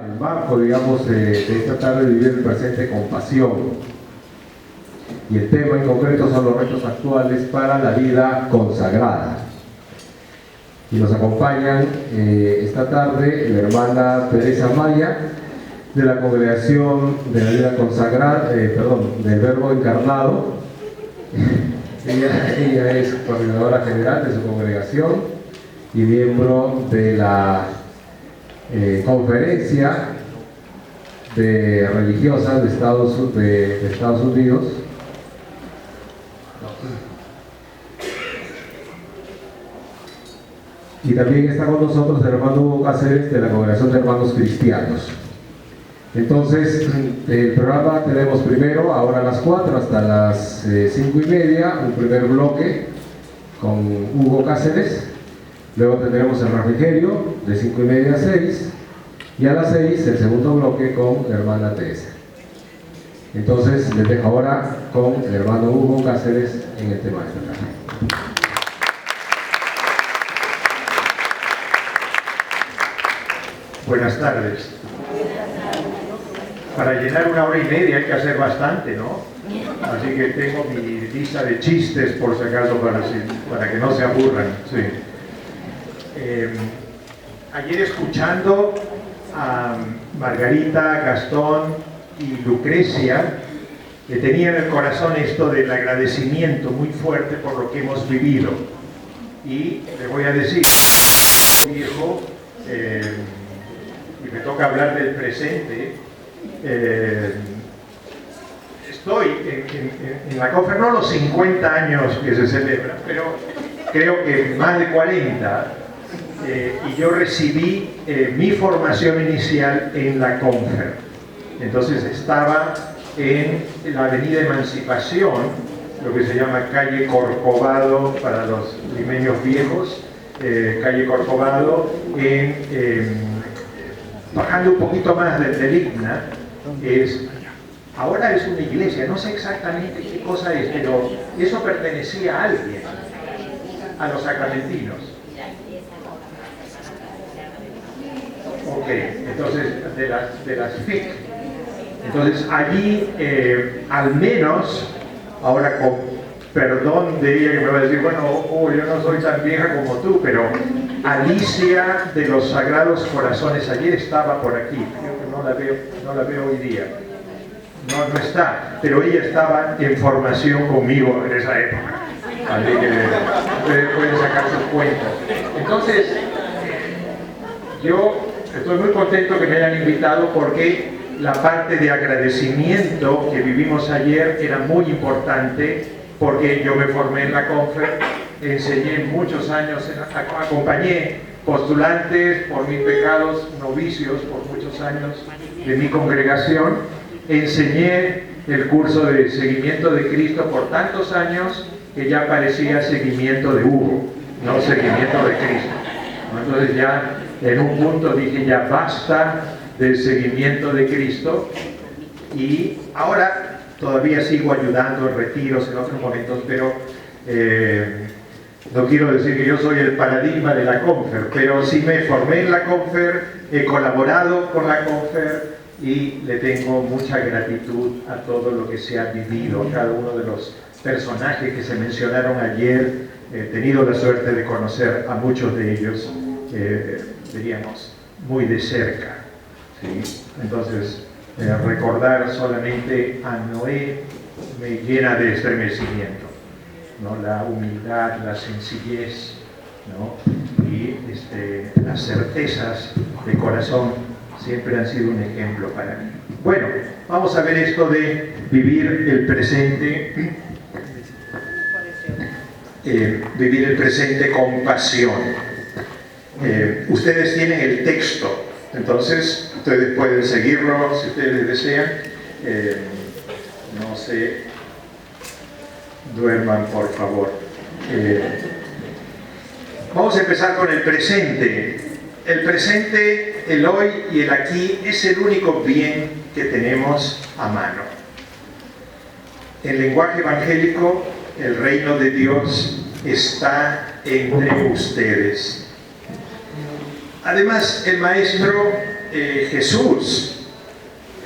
El marco, digamos, de esta tarde, vivir el presente con pasión. Y el tema en concreto son los retos actuales para la vida consagrada. Y nos acompañan esta tarde la hermana Teresa Maya, de la Congregación de la Vida Consagrada, del Verbo Encarnado. Ella es coordinadora general de su congregación y miembro de la conferencia de religiosas de Estados Unidos. Y también está con nosotros el hermano Hugo Cáceres de la Congregación de Hermanos Cristianos. Entonces, el programa tenemos primero, ahora a las 4 hasta las 5:30, un primer bloque con Hugo Cáceres. Luego tendremos el refrigerio de 5:30 a 6 y a las 6 el segundo bloque con la hermana Teresa. Entonces les dejo ahora con el hermano Hugo Cáceres en el tema de esta tarde. Buenas tardes. Para llenar 1 hora y media hay que hacer bastante, ¿no? Así que tengo mi lista de chistes por si acaso para que no se aburran. Sí. Ayer escuchando a Margarita, Gastón y Lucrecia, que tenía en el corazón esto del agradecimiento muy fuerte por lo que hemos vivido. Y le voy a decir, viejo, y me toca hablar del presente, estoy en la conferencia, no los 50 años que se celebran, pero creo que más de 40, y yo recibí mi formación inicial en la Confer. Entonces estaba en la avenida Emancipación, lo que se llama calle Corcovado para los limeños viejos, calle Corcovado, bajando un poquito más del Igna. Ahora es una iglesia, no sé exactamente qué cosa es, pero eso pertenecía a alguien, a los sacramentinos. Ok, entonces de las FIC. Entonces allí, al menos, ahora con perdón de ella que me va a decir, bueno, yo no soy tan vieja como tú, pero Alicia de los Sagrados Corazones ayer estaba por aquí, creo que no la veo hoy día. No está, pero ella estaba en formación conmigo en esa época. Así que pueden sacar sus cuentas. Entonces, yo estoy muy contento que me hayan invitado porque la parte de agradecimiento que vivimos ayer era muy importante, porque yo me formé en la Confer, enseñé muchos años, acompañé postulantes por mis pecados, novicios por muchos años de mi congregación, enseñé el curso de seguimiento de Cristo por tantos años que ya parecía seguimiento de Hugo, no seguimiento de Cristo. Entonces ya en un punto dije, ya basta del seguimiento de Cristo, y ahora todavía sigo ayudando en retiros en otros momentos, pero no quiero decir que yo soy el paradigma de la Confer, pero sí me formé en la Confer, he colaborado con la Confer y le tengo mucha gratitud a todo lo que se ha vivido, a cada uno de los personajes que se mencionaron ayer. He tenido la suerte de conocer a muchos de ellos, diríamos, muy de cerca, ¿sí? Entonces, recordar solamente a Noé me llena de estremecimiento, ¿no? La humildad, la sencillez, ¿no? Y las certezas de corazón siempre han sido un ejemplo para mí. Bueno, vamos a ver esto de vivir el presente, vivir el presente con pasión. Ustedes tienen el texto, entonces ustedes pueden seguirlo si ustedes desean. No se duerman, por favor. Vamos a empezar con el presente. El presente, el hoy y el aquí es el único bien que tenemos a mano. En lenguaje evangélico, el reino de Dios está entre ustedes. Además, el maestro Jesús,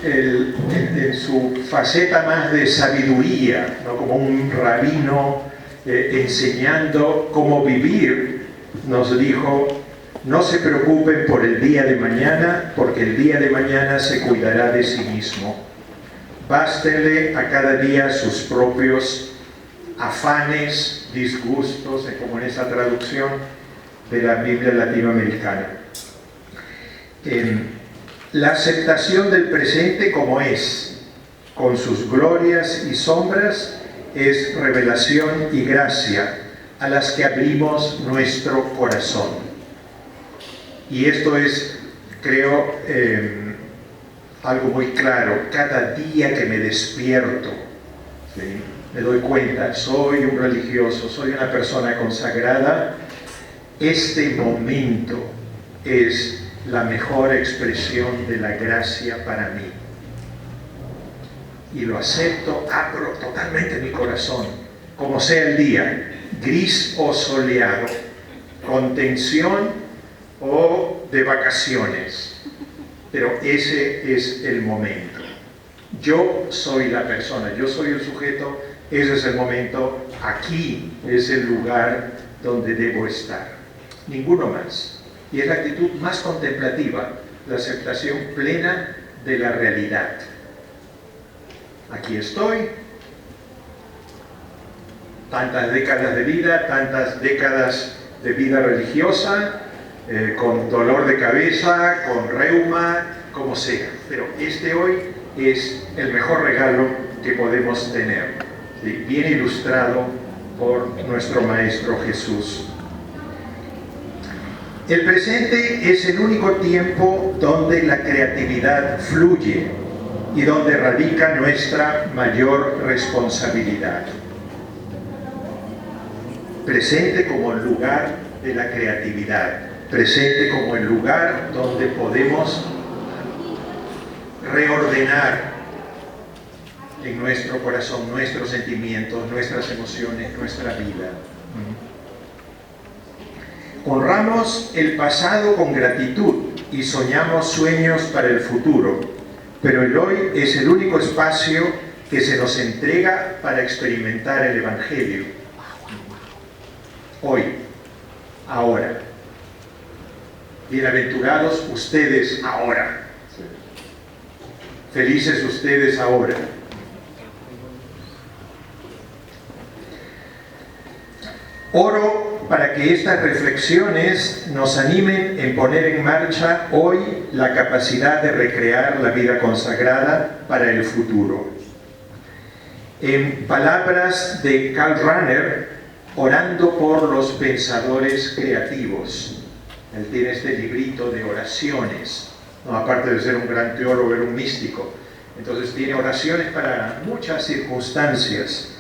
en su faceta más de sabiduría, ¿no? Como un rabino enseñando cómo vivir, nos dijo: no se preocupen por el día de mañana, porque el día de mañana se cuidará de sí mismo. Bástenle a cada día sus propios afanes, disgustos, como en esa traducción de la Biblia latinoamericana. La aceptación del presente como es, con sus glorias y sombras, es revelación y gracia a las que abrimos nuestro corazón. Y esto es, creo, algo muy claro. Cada día que me despierto, ¿sí?, me doy cuenta, soy un religioso, soy una persona consagrada. Este momento es la mejor expresión de la gracia para mí. Y lo acepto, abro totalmente mi corazón, como sea el día, gris o soleado, con tensión o de vacaciones, pero ese es el momento. Yo soy la persona, yo soy el sujeto, ese es el momento, aquí es el lugar donde debo estar, ninguno más. Y es la actitud más contemplativa, la aceptación plena de la realidad. Aquí estoy, tantas décadas de vida, tantas décadas de vida religiosa, con dolor de cabeza, con reuma, como sea. Pero este hoy es el mejor regalo que podemos tener, ¿sí?, bien ilustrado por nuestro Maestro Jesús. El presente es el único tiempo donde la creatividad fluye y donde radica nuestra mayor responsabilidad. Presente como el lugar de la creatividad, presente como el lugar donde podemos reordenar en nuestro corazón nuestros sentimientos, nuestras emociones, nuestra vida. Honramos el pasado con gratitud y soñamos sueños para el futuro, pero el hoy es el único espacio que se nos entrega para experimentar el Evangelio. Hoy, ahora. Bienaventurados ustedes ahora. Felices ustedes ahora. Oro para que estas reflexiones nos animen en poner en marcha hoy la capacidad de recrear la vida consagrada para el futuro. En palabras de Karl Rahner, orando por los pensadores creativos. Él tiene este librito de oraciones, ¿no? Aparte de ser un gran teólogo, era un místico. Entonces tiene oraciones para muchas circunstancias.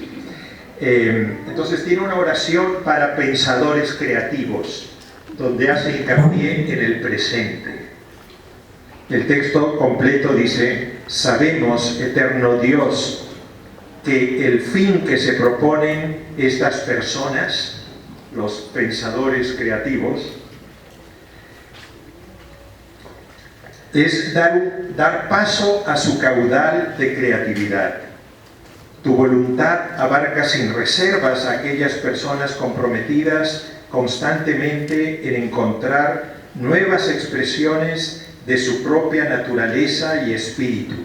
Entonces tiene una oración para pensadores creativos, donde hace hincapié en el presente. El texto completo dice: sabemos, eterno Dios, que el fin que se proponen estas personas, los pensadores creativos, es dar paso a su caudal de creatividad. Tu voluntad abarca sin reservas a aquellas personas comprometidas constantemente en encontrar nuevas expresiones de su propia naturaleza y espíritu.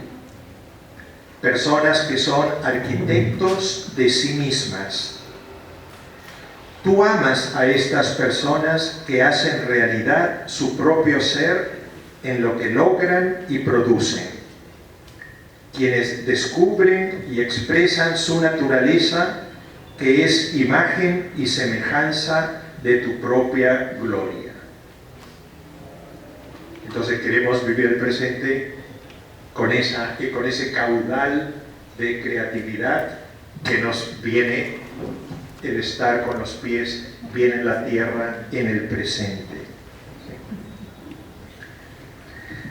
Personas que son arquitectos de sí mismas. Tú amas a estas personas que hacen realidad su propio ser en lo que logran y producen, quienes descubren y expresan su naturaleza, que es imagen y semejanza de tu propia gloria. Entonces queremos vivir el presente con ese caudal de creatividad que nos viene, el estar con los pies bien en la tierra, en el presente.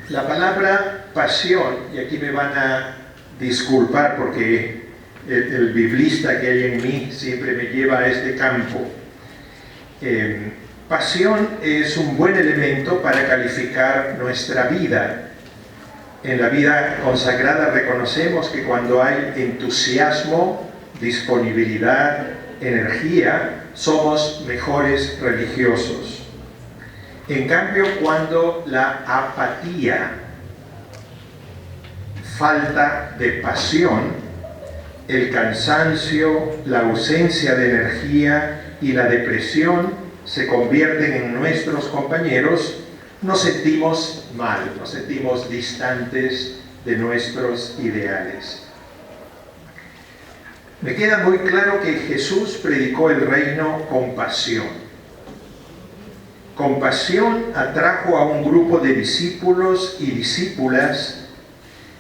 La palabra pasión, y aquí me van a disculpar porque el biblista que hay en mí siempre me lleva a este campo. Pasión es un buen elemento para calificar nuestra vida En la vida consagrada reconocemos que cuando hay entusiasmo, disponibilidad, energía, somos mejores religiosos. En cambio, cuando la apatía, falta de pasión, el cansancio, la ausencia de energía y la depresión se convierten en nuestros compañeros, nos sentimos mal, nos sentimos distantes de nuestros ideales. Me queda muy claro que Jesús predicó el reino con pasión. Con pasión atrajo a un grupo de discípulos y discípulas.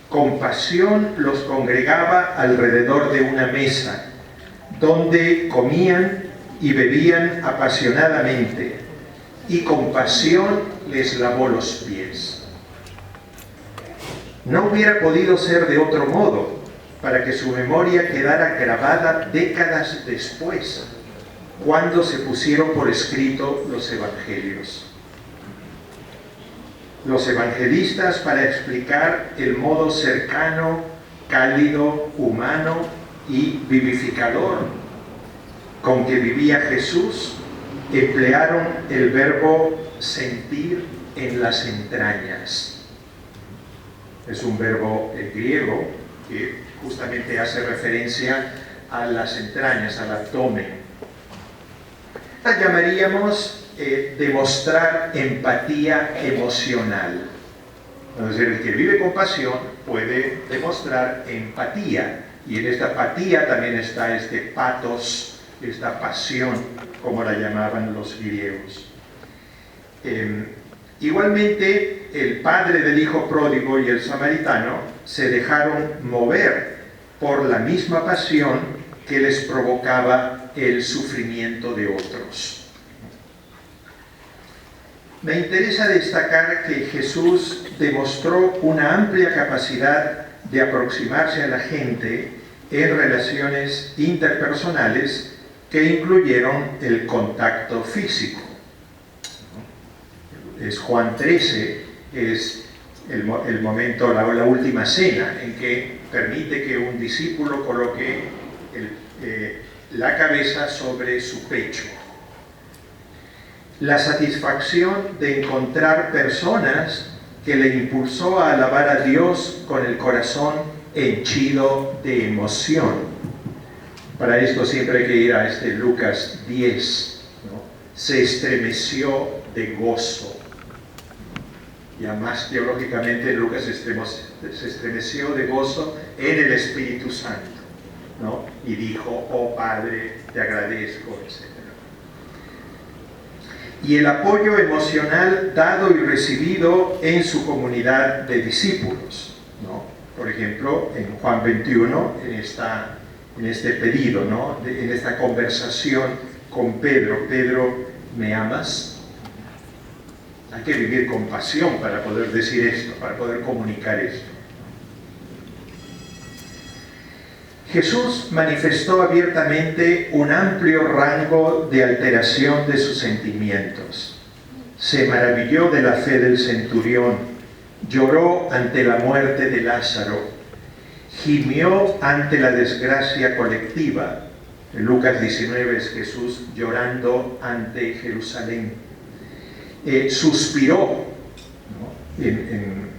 Con pasión los congregaba alrededor de una mesa, donde comían y bebían apasionadamente, y con pasión les lavó los pies. No hubiera podido ser de otro modo, para que su memoria quedara grabada décadas después, cuando se pusieron por escrito los evangelios. Los evangelistas, para explicar el modo cercano, cálido, humano y vivificador con que vivía Jesús, emplearon el verbo sentir en las entrañas. Es un verbo griego que justamente hace referencia a las entrañas, al abdomen. La llamaríamos demostrar empatía emocional. Es decir, el que vive con pasión puede demostrar empatía, y en esta empatía también está este pathos, esta pasión, como la llamaban los griegos. Igualmente, el padre del hijo pródigo y el samaritano se dejaron mover por la misma pasión que les provocaba el sufrimiento de otros. Me interesa destacar que Jesús demostró una amplia capacidad de aproximarse a la gente en relaciones interpersonales que incluyeron el contacto físico. Es Juan 13, es el momento, la última cena, en que permite que un discípulo coloque la cabeza sobre su pecho. La satisfacción de encontrar personas que le impulsó a alabar a Dios con el corazón henchido de emoción. Para esto siempre hay que ir a Lucas 10, ¿no? Se estremeció de gozo. Ya más teológicamente, Lucas se estremeció de gozo en el Espíritu Santo, ¿no? Y dijo: oh Padre, te agradezco, etc. Y el apoyo emocional dado y recibido en su comunidad de discípulos, ¿no? Por ejemplo, en Juan 21, en este pedido, ¿no? En esta conversación con Pedro: Pedro, ¿me amas? Hay que vivir con pasión para poder decir esto, para poder comunicar esto. Jesús manifestó abiertamente un amplio rango de alteración de sus sentimientos. Se maravilló de la fe del centurión, lloró ante la muerte de Lázaro, gimió ante la desgracia colectiva. En Lucas 19 es Jesús llorando ante Jerusalén. Suspiró, ¿no? En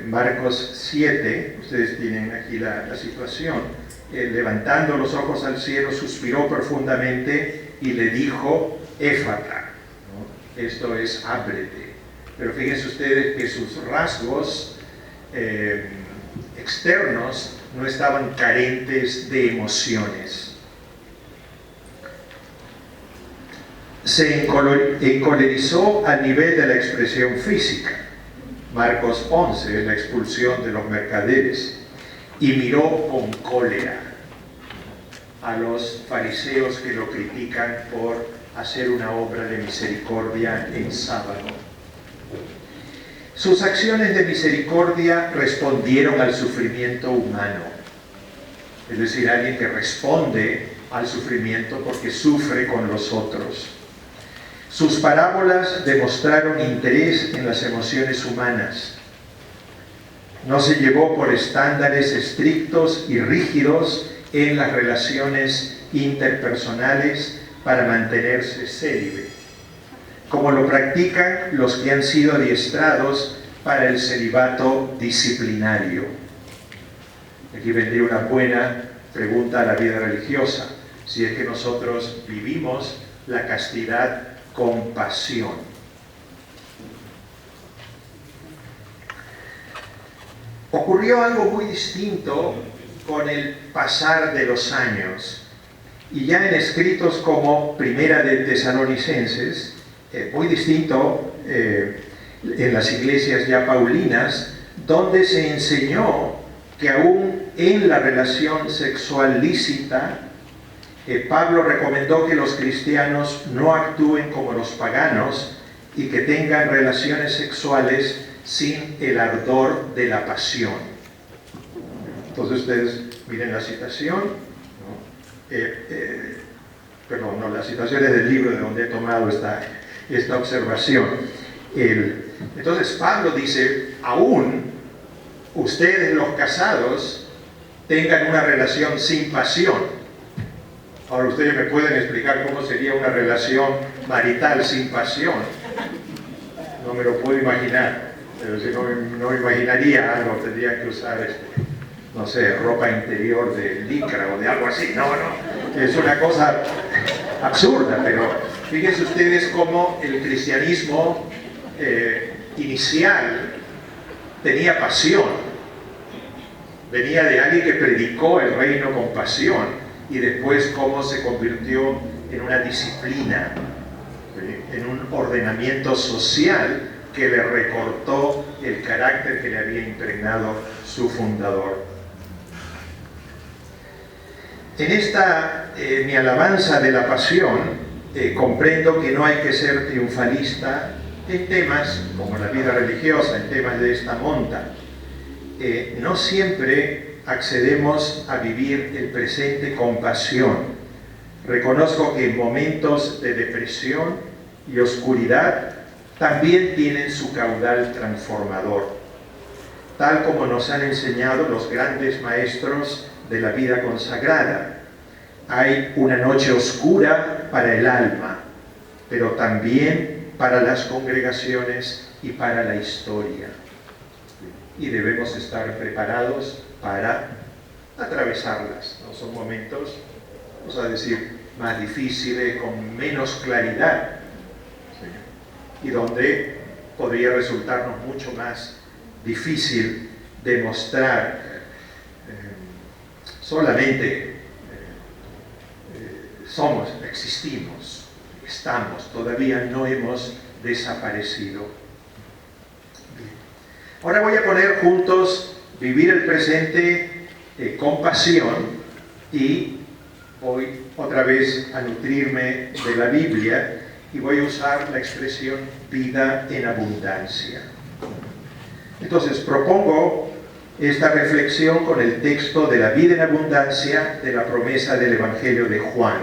Marcos 7, ustedes tienen aquí la situación, levantando los ojos al cielo, suspiró profundamente y le dijo: éfata, ¿no? Esto es, ábrete. Pero fíjense ustedes que sus rasgos externos no estaban carentes de emociones. Se encolerizó a nivel de la expresión física. Marcos 11 es la expulsión de los mercaderes. Y miró con cólera a los fariseos que lo critican por hacer una obra de misericordia en sábado. Sus acciones de misericordia respondieron al sufrimiento humano. Es decir, alguien que responde al sufrimiento porque sufre con los otros. Sus parábolas demostraron interés en las emociones humanas. no se llevó por estándares estrictos y rígidos en las relaciones interpersonales para mantenerse célibe, como lo practican los que han sido adiestrados para el celibato disciplinario. Aquí vendría una buena pregunta a la vida religiosa, si es que nosotros vivimos la castidad con pasión. Ocurrió algo muy distinto con el pasar de los años, y ya en escritos como Primera de Tesalonicenses, muy distinto en las iglesias ya paulinas, donde se enseñó que aún en la relación sexual lícita, Pablo recomendó que los cristianos no actúen como los paganos y que tengan relaciones sexuales sin el ardor de la pasión. Entonces ustedes miren la citación, ¿no? La citación es del libro de donde he tomado esta observación. Entonces Pablo dice, aún ustedes los casados tengan una relación sin pasión. Ahora ustedes me pueden explicar cómo sería una relación marital sin pasión. No me lo puedo imaginar. Pero si no imaginaría algo, tendría que usar no sé, ropa interior de licra o de algo así. No, es una cosa absurda, pero fíjense ustedes cómo el cristianismo inicial tenía pasión. Venía de alguien que predicó el reino con pasión, y después cómo se convirtió en una disciplina, en un ordenamiento social que le recortó el carácter que le había impregnado su fundador. En esta mi alabanza de la pasión, comprendo que no hay que ser triunfalista en temas como la vida religiosa, en temas de esta monta. No siempre accedemos a vivir el presente con pasión. Reconozco que en momentos de depresión y oscuridad también tienen su caudal transformador, tal como nos han enseñado los grandes maestros de la vida consagrada. Hay una noche oscura para el alma, pero también para las congregaciones y para la historia. Y debemos estar preparados para atravesarlas, ¿no? Son momentos, vamos a decir, más difíciles, con menos claridad, ¿sí? Y donde podría resultarnos mucho más difícil demostrar solamente somos, existimos, estamos, todavía no hemos desaparecido. Bien. Ahora voy a poner juntos vivir el presente con pasión, y voy otra vez a nutrirme de la Biblia y voy a usar la expresión vida en abundancia. Entonces propongo esta reflexión con el texto de la vida en abundancia de la promesa del Evangelio de Juan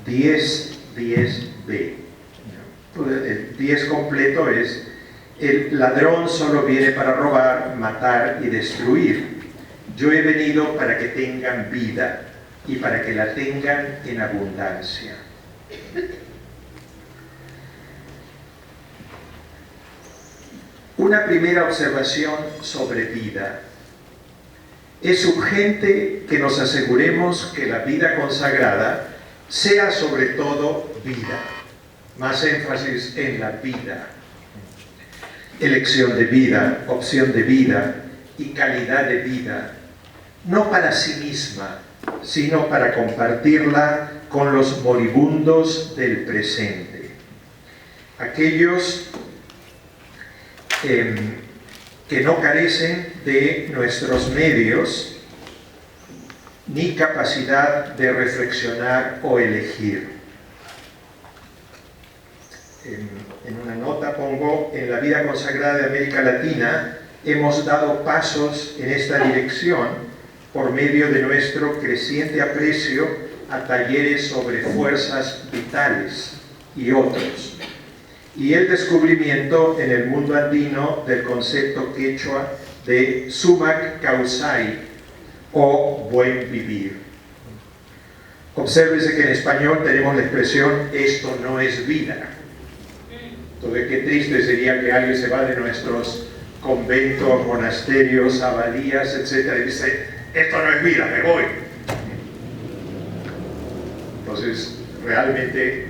10:10b. El 10 completo es: el ladrón solo viene para robar, matar y destruir. Yo he venido para que tengan vida y para que la tengan en abundancia. Una primera observación sobre vida. Es urgente que nos aseguremos que la vida consagrada sea sobre todo vida. Más énfasis en la vida. Elección de vida, opción de vida y calidad de vida. No para sí misma, sino para compartirla con los moribundos del presente. Aquellos que no carecen de nuestros medios ni capacidad de reflexionar o elegir. En una nota pongo: en la vida consagrada de América Latina hemos dado pasos en esta dirección por medio de nuestro creciente aprecio a talleres sobre fuerzas vitales y otros, y el descubrimiento en el mundo andino del concepto quechua de sumac causai, o buen vivir. Obsérvese que en español tenemos la expresión esto no es vida. Entonces, qué triste sería que alguien se va de nuestros conventos, monasterios, abadías, etc. y dice, esto no es vida, me voy. Entonces, realmente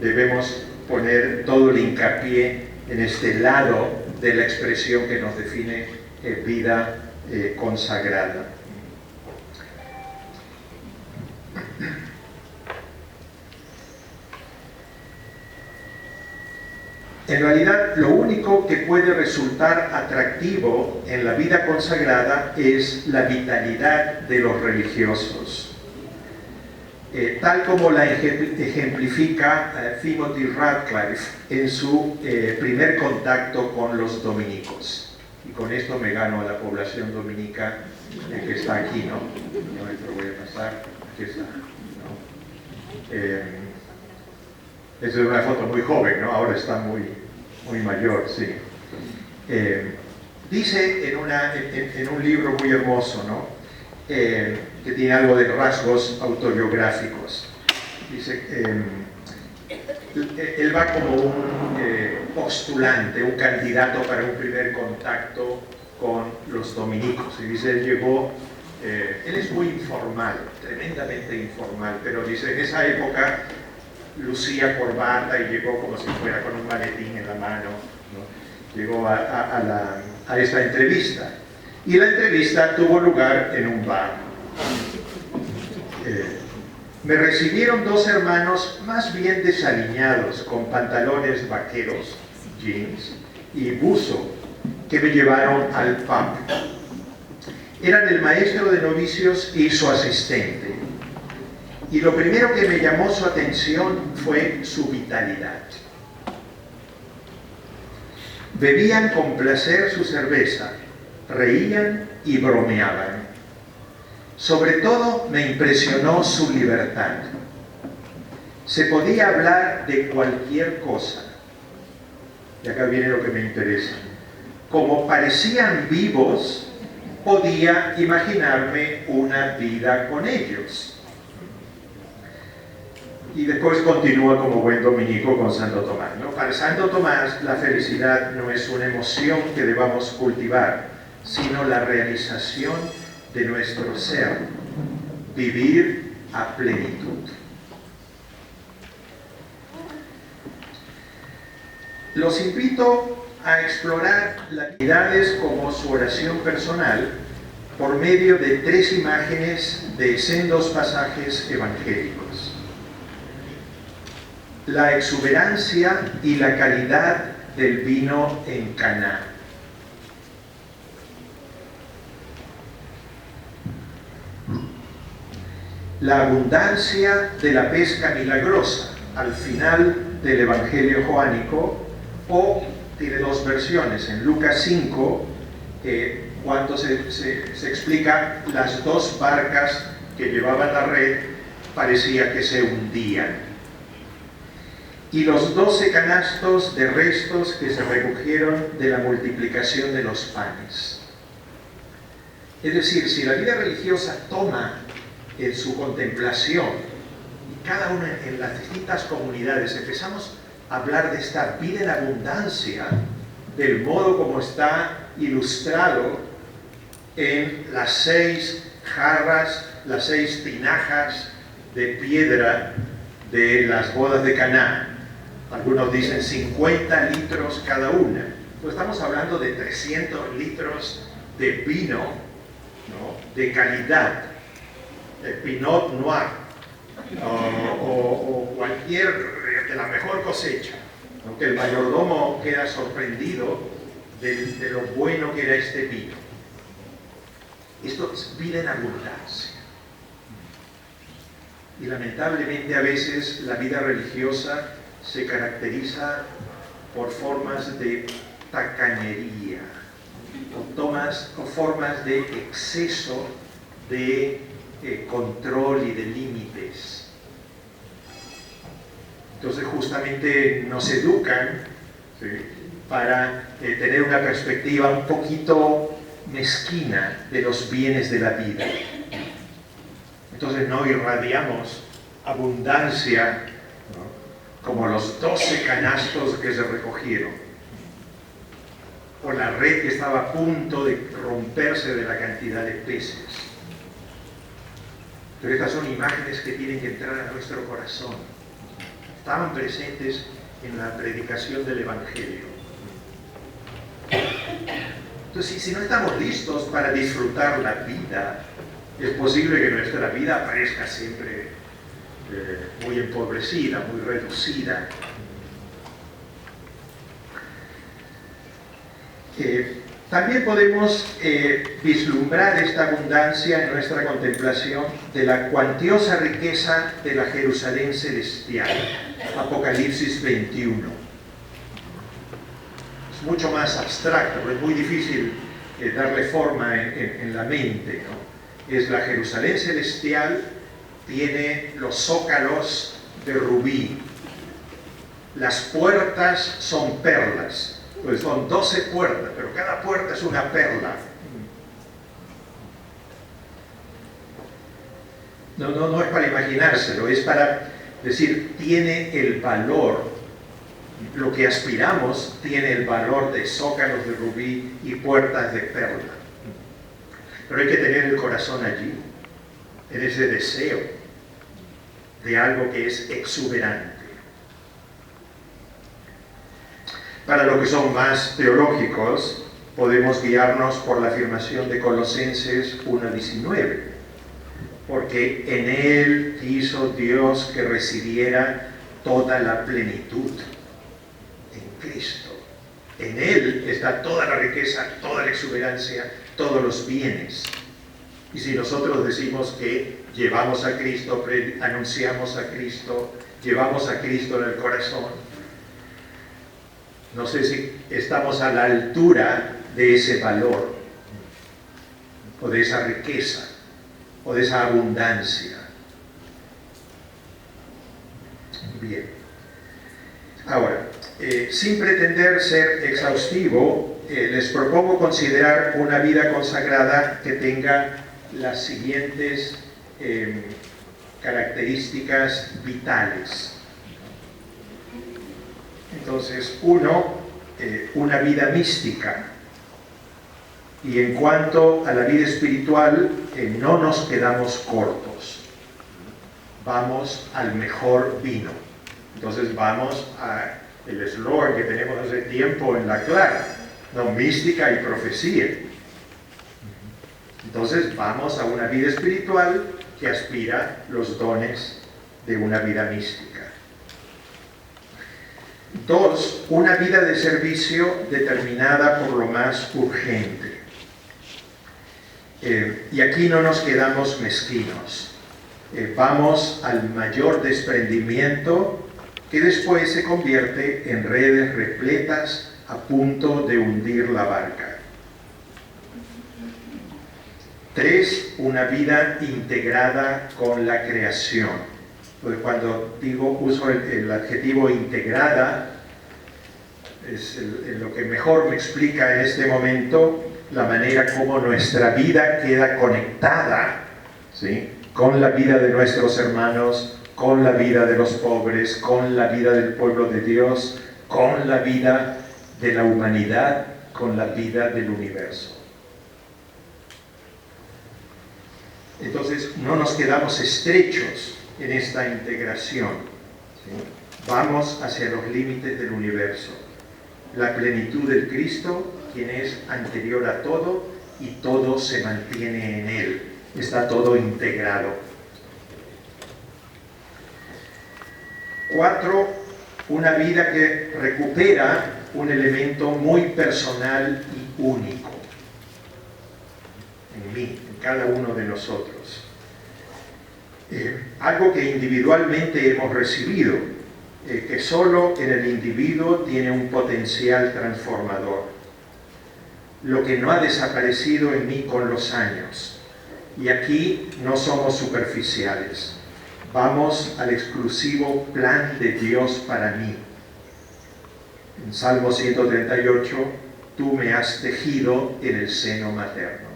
debemos poner todo el hincapié en este lado de la expresión que nos define vida consagrada. En realidad, lo único que puede resultar atractivo en la vida consagrada es la vitalidad de los religiosos. Tal como la ejemplifica Timothy Radcliffe en su primer contacto con los dominicos. Y con esto me gano a la población dominica que está aquí, ¿no? No, esto lo voy a pasar. Aquí está, ¿no? Esa es una foto muy joven, ¿no? Ahora está muy mayor, sí. Dice en un libro muy hermoso, ¿no? Que tiene algo de rasgos autobiográficos. Dice, él va como un postulante, un candidato para un primer contacto con los dominicos. Y dice, él llegó, él es muy informal, tremendamente informal, pero dice, en esa época lucía corbata y llegó como si fuera con un maletín en la mano, ¿no? Llegó a esta entrevista. Y la entrevista tuvo lugar en un bar. Me recibieron dos hermanos más bien desaliñados, con pantalones vaqueros, jeans y buzo, que me llevaron al pub. Eran el maestro de novicios y su asistente. Y lo primero que me llamó su atención fue su vitalidad. Bebían con placer su cerveza, reían y bromeaban. Sobre todo me impresionó su libertad. Se podía hablar de cualquier cosa. Y acá viene lo que me interesa. Como parecían vivos, podía imaginarme una vida con ellos. Y después continúa como buen dominico con Santo Tomás, ¿no? Para Santo Tomás, la felicidad no es una emoción que debamos cultivar, sino la realización de nuestro ser, vivir a plenitud. Los invito a explorar las actividades como su oración personal por medio de 3 imágenes de sendos pasajes evangélicos. La exuberancia y la calidad del vino en Caná. La abundancia de la pesca milagrosa al final del Evangelio joánico, o tiene 2 versiones. En Lucas 5, cuando se explica las 2 barcas que llevaban la red, parecía que se hundían. Y los 12 canastos de restos que se recogieron de la multiplicación de los panes. Es decir, si la vida religiosa toma en su contemplación, y cada una en las distintas comunidades, empezamos a hablar de esta vida en abundancia, del modo como está ilustrado en las 6 jarras, las 6 tinajas de piedra de las bodas de Caná. Algunos dicen 50 litros cada una. Pues estamos hablando de 300 litros de vino, ¿no? De calidad, Pinot Noir, o cualquier de la mejor cosecha, ¿no? Que el mayordomo queda sorprendido de lo bueno que era este vino. Esto es vida en abundancia. Y lamentablemente a veces la vida religiosa se caracteriza por formas de tacañería, o formas de exceso de control y de límites. Entonces justamente nos educan, ¿sí? para tener una perspectiva un poquito mezquina de los bienes de la vida. Entonces no irradiamos abundancia, ¿no?, como los 12 canastos que se recogieron, o la red que estaba a punto de romperse de la cantidad de peces. Pero estas son imágenes que tienen que entrar a nuestro corazón. Estaban presentes en la predicación del Evangelio. Entonces, si no estamos listos para disfrutar la vida, es posible que nuestra vida parezca siempre muy empobrecida, muy reducida. También podemos vislumbrar esta abundancia en nuestra contemplación de la cuantiosa riqueza de la Jerusalén celestial, Apocalipsis 21. Es mucho más abstracto, pero es muy difícil darle forma en la mente, ¿no? Es la Jerusalén celestial, tiene los zócalos de rubí, las puertas son perlas. Pues son 12 puertas, pero cada puerta es una perla. No es para imaginárselo, es para decir, tiene el valor, lo que aspiramos tiene el valor de zócalos de rubí y puertas de perla. Pero hay que tener el corazón allí, en ese deseo de algo que es exuberante. Para los que son más teológicos, podemos guiarnos por la afirmación de Colosenses 1:19, porque en Él quiso Dios que residiera toda la plenitud, en Cristo. En Él está toda la riqueza, toda la exuberancia, todos los bienes. Y si nosotros decimos que llevamos a Cristo, anunciamos a Cristo, llevamos a Cristo en el corazón, no sé si estamos a la altura de ese valor, o de esa riqueza, o de esa abundancia. Bien. Ahora, sin pretender ser exhaustivo, les propongo considerar una vida consagrada que tenga las siguientes características vitales. Entonces, una vida mística. Y en cuanto a la vida espiritual, no nos quedamos cortos. Vamos al mejor vino. Entonces vamos al eslogan que tenemos hace tiempo en la Clara, ¿no? Mística y profecía. Entonces vamos a una vida espiritual que aspira los dones de una vida mística. 2, una vida de servicio determinada por lo más urgente. Y aquí no nos quedamos mezquinos. Vamos al mayor desprendimiento que después se convierte en redes repletas a punto de hundir la barca. 3, una vida integrada con la creación. Pues cuando uso el adjetivo integrada, es lo que mejor me explica en este momento la manera como nuestra vida queda conectada, ¿sí?, con la vida de nuestros hermanos, con la vida de los pobres, con la vida del pueblo de Dios, con la vida de la humanidad, con la vida del universo. Entonces no nos quedamos estrechos en esta integración, ¿sí? Vamos hacia los límites del universo. La plenitud del Cristo, quien es anterior a todo y todo se mantiene en Él. Está todo integrado. 4, una vida que recupera un elemento muy personal y único en mí, en cada uno de nosotros. Algo que individualmente hemos recibido, que solo en el individuo tiene un potencial transformador. Lo que no ha desaparecido en mí con los años. Y aquí no somos superficiales. Vamos al exclusivo plan de Dios para mí. En Salmo 138, tú me has tejido en el seno materno.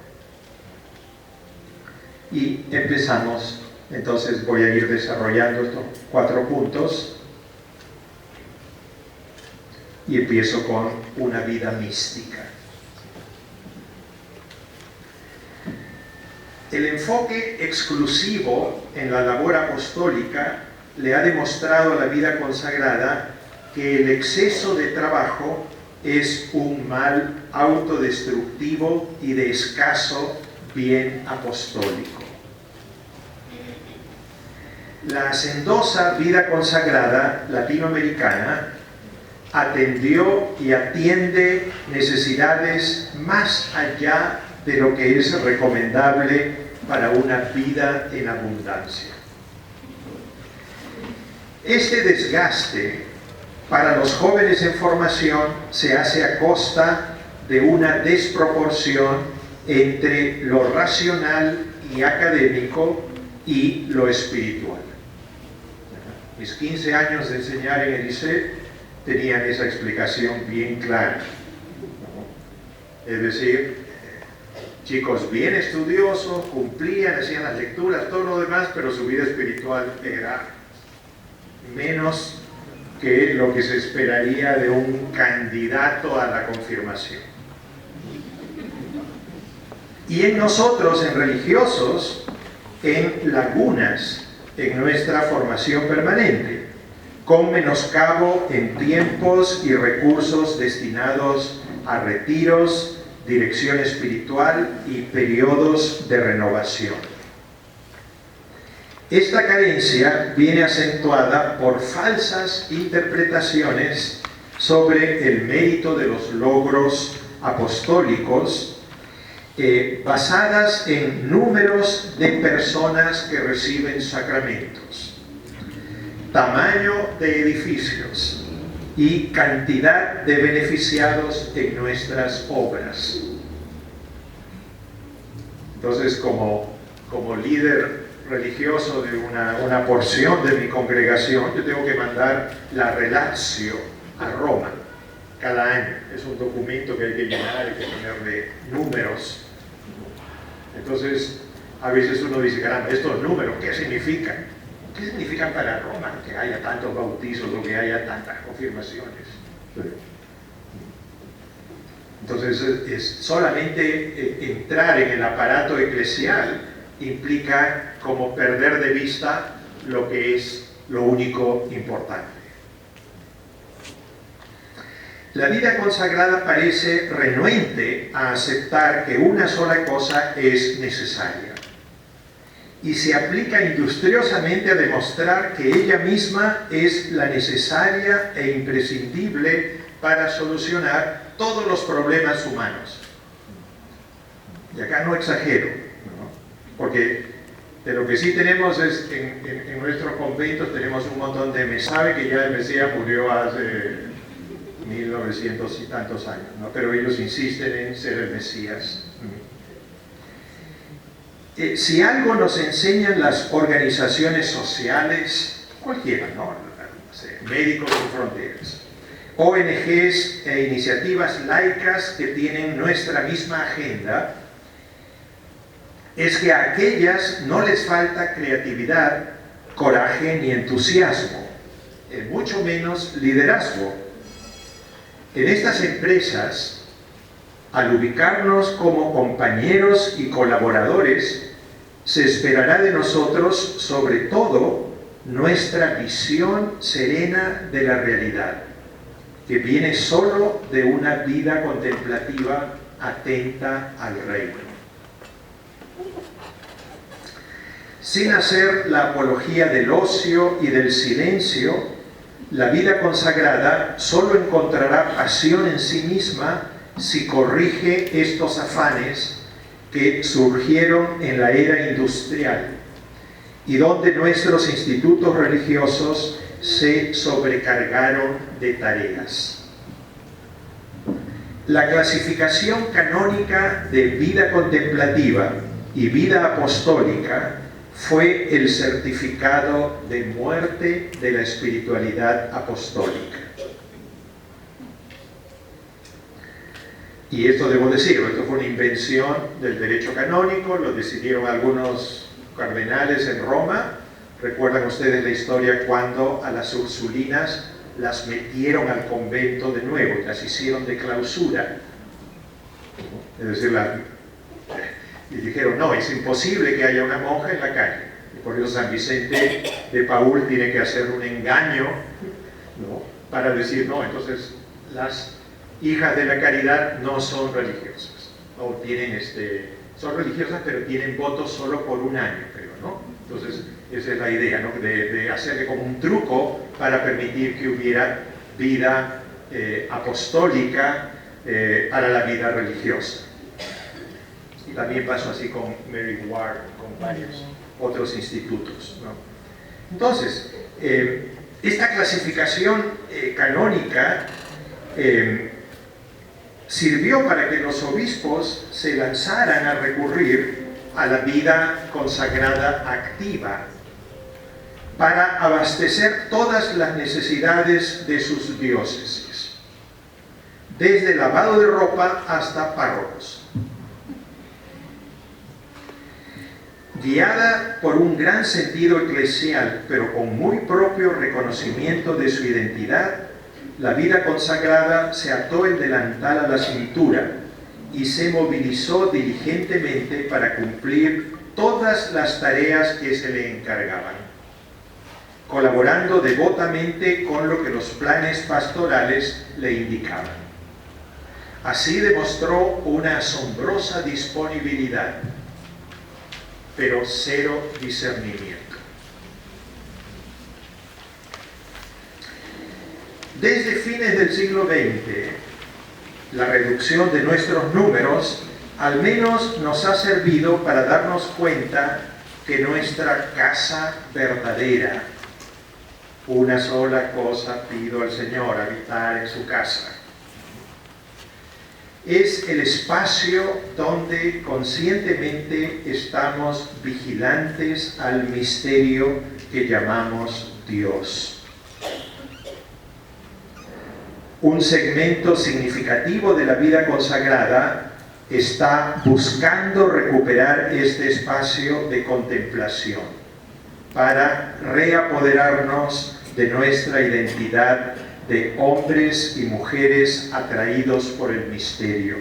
Y empezamos, entonces voy a ir desarrollando estos 4 puntos. Y empiezo con una vida mística. El enfoque exclusivo en la labor apostólica le ha demostrado a la vida consagrada que el exceso de trabajo es un mal autodestructivo y de escaso bien apostólico. La hacendosa vida consagrada latinoamericana atendió y atiende necesidades más allá de lo que es recomendable para una vida en abundancia. Este desgaste para los jóvenes en formación se hace a costa de una desproporción entre lo racional y académico y lo espiritual. Mis 15 años de enseñar en el ISET tenían esa explicación bien clara. Es decir, chicos bien estudiosos, cumplían, hacían las lecturas, todo lo demás, pero su vida espiritual era menos que lo que se esperaría de un candidato a la confirmación. Y en nosotros, en religiosos, en lagunas en nuestra formación permanente, con menoscabo en tiempos y recursos destinados a retiros, dirección espiritual y periodos de renovación. Esta carencia viene acentuada por falsas interpretaciones sobre el mérito de los logros apostólicos, basadas en números de personas que reciben sacramentos, tamaño de edificios y cantidad de beneficiados en nuestras obras. Entonces, como líder religioso de una porción de mi congregación, yo tengo que mandar la relatio a Roma cada año. Es un documento que hay que llenar, hay que ponerle números. Entonces, a veces uno dice, caramba, estos números, ¿qué significan? ¿Qué significan para Roma? Que haya tantos bautizos o que haya tantas confirmaciones. Entonces, es solamente entrar en el aparato eclesial implica como perder de vista lo que es lo único importante. La vida consagrada parece renuente a aceptar que una sola cosa es necesaria y se aplica industriosamente a demostrar que ella misma es la necesaria e imprescindible para solucionar todos los problemas humanos. Y acá no exagero, ¿no? Porque de lo que sí tenemos es, en nuestros conventos tenemos un montón de mesabe que ya el Mesías murió hace 1900 y tantos años, ¿no? Pero ellos insisten en ser el Mesías. Si algo nos enseñan las organizaciones sociales, cualquiera, ¿no? Médicos Sin Fronteras, ONGs e iniciativas laicas que tienen nuestra misma agenda, es que a aquellas no les falta creatividad, coraje ni entusiasmo, mucho menos liderazgo. En estas empresas, al ubicarnos como compañeros y colaboradores, se esperará de nosotros, sobre todo, nuestra visión serena de la realidad, que viene solo de una vida contemplativa atenta al reino. Sin hacer la apología del ocio y del silencio, la vida consagrada solo encontrará pasión en sí misma si corrige estos afanes que surgieron en la era industrial y donde nuestros institutos religiosos se sobrecargaron de tareas. La clasificación canónica de vida contemplativa y vida apostólica fue el certificado de muerte de la espiritualidad apostólica. Y esto debo decirlo, esto fue una invención del derecho canónico, lo decidieron algunos cardenales en Roma. ¿Recuerdan ustedes la historia cuando a las ursulinas las metieron al convento de nuevo, las hicieron de clausura? Es decir, y dijeron, no, es imposible que haya una monja en la calle. Y por eso San Vicente de Paúl tiene que hacer un engaño, ¿no?, para decir, no, entonces las hijas de la caridad no son religiosas, o tienen son religiosas pero tienen votos solo por un año, creo, ¿no? Entonces esa es la idea, ¿no?, de hacerle como un truco para permitir que hubiera vida apostólica para la vida religiosa. Y también pasó así con Mary Ward, con varios otros institutos, ¿no? Entonces, esta clasificación canónica sirvió para que los obispos se lanzaran a recurrir a la vida consagrada activa para abastecer todas las necesidades de sus diócesis, desde lavado de ropa hasta párrocos. Guiada por un gran sentido eclesial, pero con muy propio reconocimiento de su identidad, la vida consagrada se ató el delantal a la cintura y se movilizó diligentemente para cumplir todas las tareas que se le encargaban, colaborando devotamente con lo que los planes pastorales le indicaban. Así demostró una asombrosa disponibilidad, pero cero discernimiento. Desde fines del siglo XX, la reducción de nuestros números al menos nos ha servido para darnos cuenta que nuestra casa verdadera, una sola cosa pido al Señor, habitar en su casa, es el espacio donde conscientemente estamos vigilantes al misterio que llamamos Dios. Un segmento significativo de la vida consagrada está buscando recuperar este espacio de contemplación para reapoderarnos de nuestra identidad de hombres y mujeres atraídos por el misterio,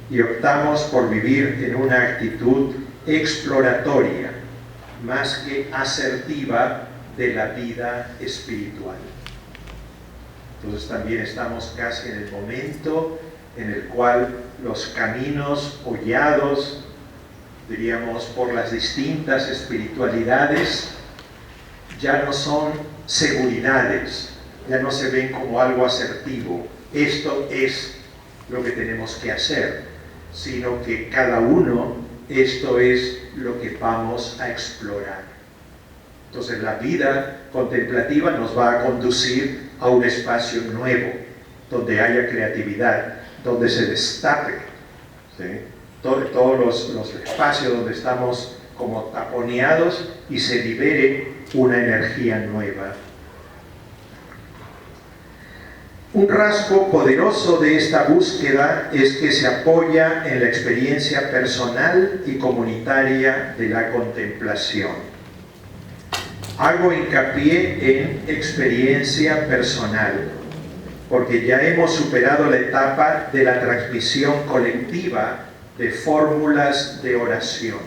y optamos por vivir en una actitud exploratoria más que asertiva de la vida espiritual. Entonces también estamos casi en el momento en el cual los caminos hollados, diríamos, por las distintas espiritualidades, ya no son seguridades, ya no se ven como algo asertivo, esto es lo que tenemos que hacer, sino que cada uno, esto es lo que vamos a explorar. Entonces la vida contemplativa nos va a conducir a un espacio nuevo, donde haya creatividad, donde se destape, ¿sí?, todos los espacios donde estamos como taponeados y se libere una energía nueva. Un rasgo poderoso de esta búsqueda es que se apoya en la experiencia personal y comunitaria de la contemplación. Hago hincapié en experiencia personal, porque ya hemos superado la etapa de la transmisión colectiva de fórmulas de oración.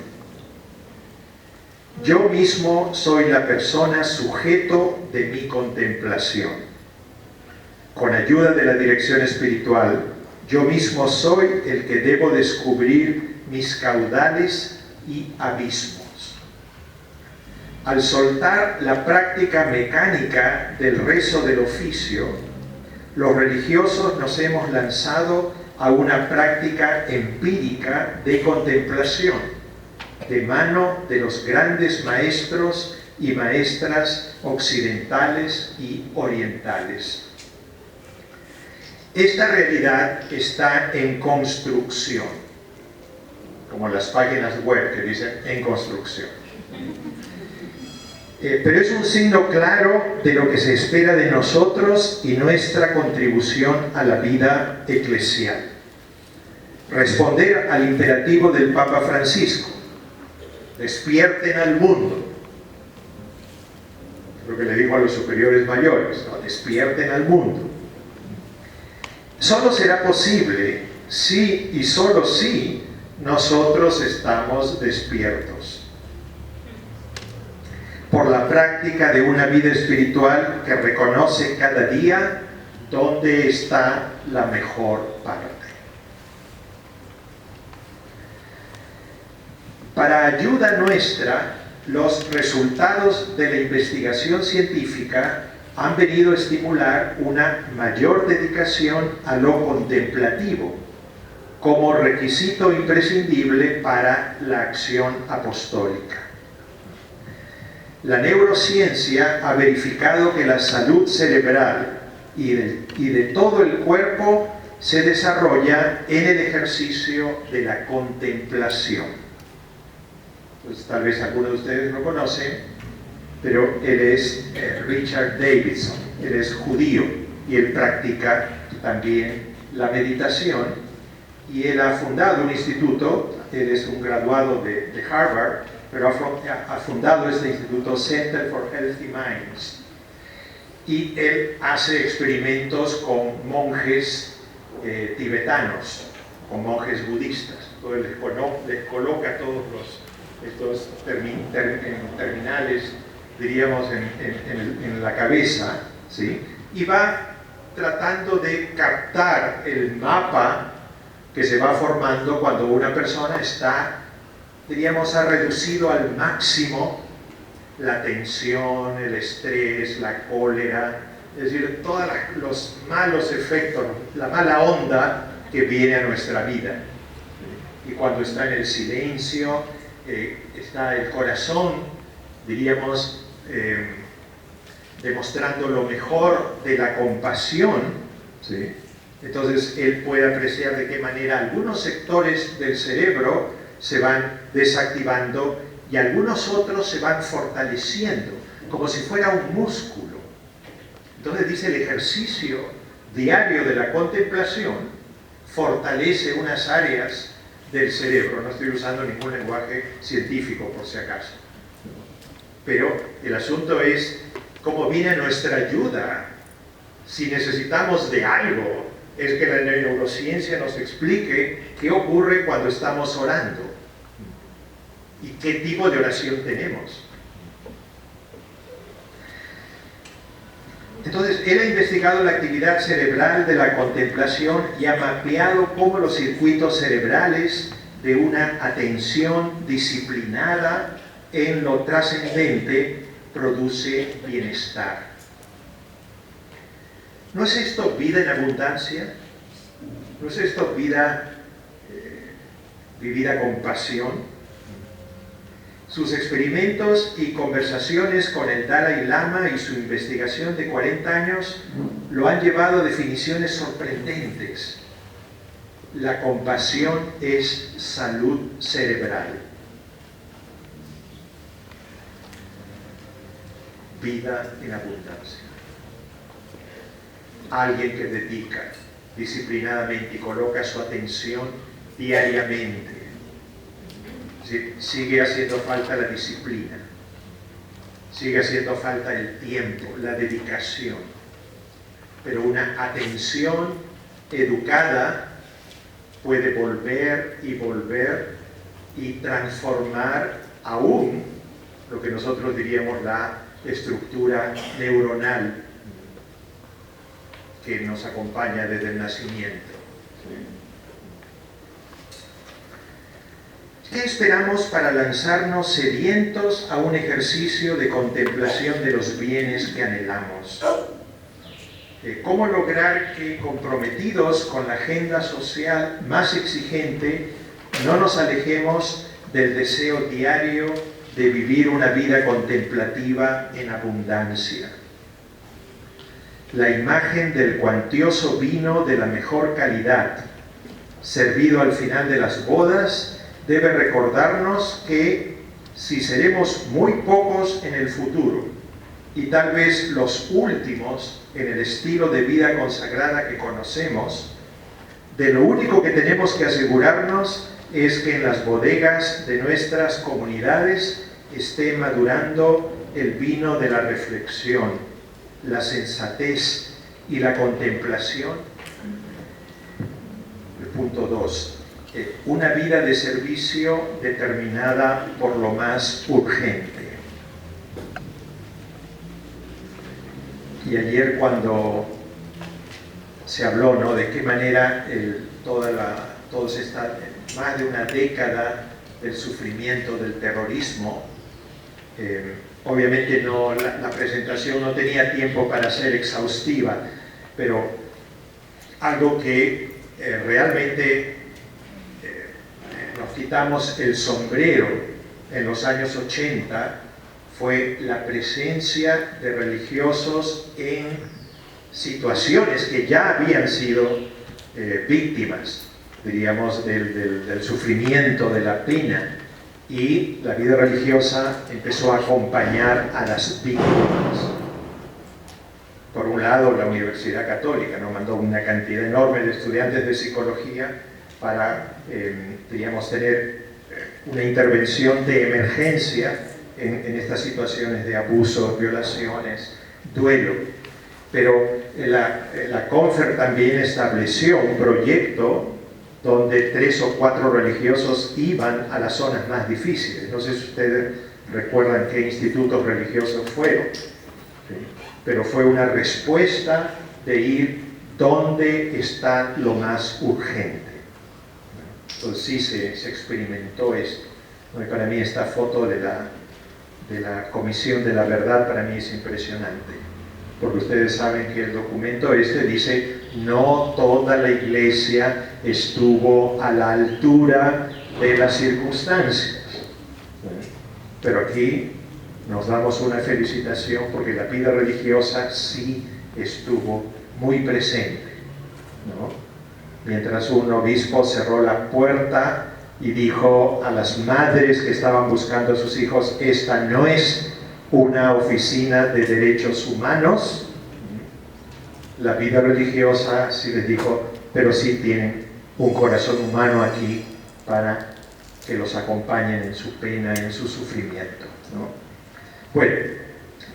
Yo mismo soy la persona sujeto de mi contemplación. Con ayuda de la dirección espiritual, yo mismo soy el que debo descubrir mis caudales y abismos. Al soltar la práctica mecánica del rezo del oficio, los religiosos nos hemos lanzado a una práctica empírica de contemplación, de mano de los grandes maestros y maestras occidentales y orientales. Esta realidad está en construcción, como las páginas web que dicen en construcción. Pero es un signo claro de lo que se espera de nosotros y nuestra contribución a la vida eclesial. responder al imperativo del Papa Francisco: despierten al mundo. Lo que le digo a los superiores mayores, ¿no? Despierten al mundo. Solo será posible si y solo si nosotros estamos despiertos, por la práctica de una vida espiritual que reconoce cada día dónde está la mejor parte. Para ayuda nuestra, los resultados de la investigación científica han venido a estimular una mayor dedicación a lo contemplativo como requisito imprescindible para la acción apostólica. La neurociencia ha verificado que la salud cerebral y de todo el cuerpo se desarrolla en el ejercicio de la contemplación. Pues tal vez algunos de ustedes lo conocen, pero él es Richard Davidson. Él es judío y él practica también la meditación, y él ha fundado un instituto. Él es un graduado de Harvard, pero ha fundado este instituto, Center for Healthy Minds, y él hace experimentos con monjes tibetanos, con monjes budistas. Entonces les coloca todos estos terminales, diríamos, en la cabeza, ¿sí? Y va tratando de captar el mapa que se va formando cuando una persona está, diríamos, ha reducido al máximo la tensión, el estrés, la cólera, es decir, todos los malos efectos, la mala onda que viene a nuestra vida. Y cuando está en el silencio, está el corazón, diríamos, demostrando lo mejor de la compasión, ¿sí? Entonces él puede apreciar de qué manera algunos sectores del cerebro se van desactivando y algunos otros se van fortaleciendo, como si fuera un músculo. Entonces dice, el ejercicio diario de la contemplación fortalece unas áreas del cerebro. No estoy usando ningún lenguaje científico, por si acaso. Pero el asunto es cómo viene nuestra ayuda. Si necesitamos de algo, es que la neurociencia nos explique qué ocurre cuando estamos orando y qué tipo de oración tenemos. Entonces, él ha investigado la actividad cerebral de la contemplación y ha mapeado cómo los circuitos cerebrales de una atención disciplinada en lo trascendente produce bienestar. ¿No es esto vida en abundancia? ¿No es esto vida vivida con pasión? Sus experimentos y conversaciones con el Dalai Lama y su investigación de 40 años lo han llevado a definiciones sorprendentes. La compasión es salud cerebral. Vida en abundancia. Alguien que dedica disciplinadamente y coloca su atención diariamente. Sigue haciendo falta la disciplina, sigue haciendo falta el tiempo, la dedicación, pero una atención educada puede volver y transformar aún lo que nosotros diríamos la estructura neuronal que nos acompaña desde el nacimiento. ¿Qué esperamos para lanzarnos sedientos a un ejercicio de contemplación de los bienes que anhelamos? ¿Cómo lograr que, comprometidos con la agenda social más exigente, no nos alejemos del deseo diario de vivir una vida contemplativa en abundancia? La imagen del cuantioso vino de la mejor calidad, servido al final de las bodas, debe recordarnos que si seremos muy pocos en el futuro y tal vez los últimos en el estilo de vida consagrada que conocemos, De lo único que tenemos que asegurarnos es que en las bodegas de nuestras comunidades esté madurando el vino de la reflexión, la sensatez y la contemplación. El punto 2. Una vida de servicio determinada por lo más urgente. Y ayer cuando se habló, ¿no?, de qué manera más de una década del sufrimiento del terrorismo, obviamente la presentación no tenía tiempo para ser exhaustiva, pero algo que realmente nos quitamos el sombrero en los años 80 fue la presencia de religiosos en situaciones que ya habían sido víctimas, diríamos, del sufrimiento, de la pena, y la vida religiosa empezó a acompañar a las víctimas. Por un lado, la Universidad Católica nos mandó una cantidad enorme de estudiantes de psicología para, diríamos, tener una intervención de emergencia en estas situaciones de abusos, violaciones, duelo. Pero la CONFER también estableció un proyecto donde 3 o 4 religiosos iban a las zonas más difíciles. No sé si ustedes recuerdan qué institutos religiosos fueron, ¿sí? Pero fue una respuesta de ir donde está lo más urgente. Entonces sí se experimentó esto. Y para mí esta foto de la Comisión de la Verdad para mí es impresionante, porque ustedes saben que el documento dice: no toda la iglesia estuvo a la altura de las circunstancias. Pero aquí nos damos una felicitación porque la vida religiosa sí estuvo muy presente, ¿no? Mientras un obispo cerró la puerta y dijo a las madres que estaban buscando a sus hijos: esta no es una oficina de derechos humanos, la vida religiosa sí les dijo: pero sí tienen un corazón humano aquí para que los acompañen en su pena, en su sufrimiento, ¿no? Bueno,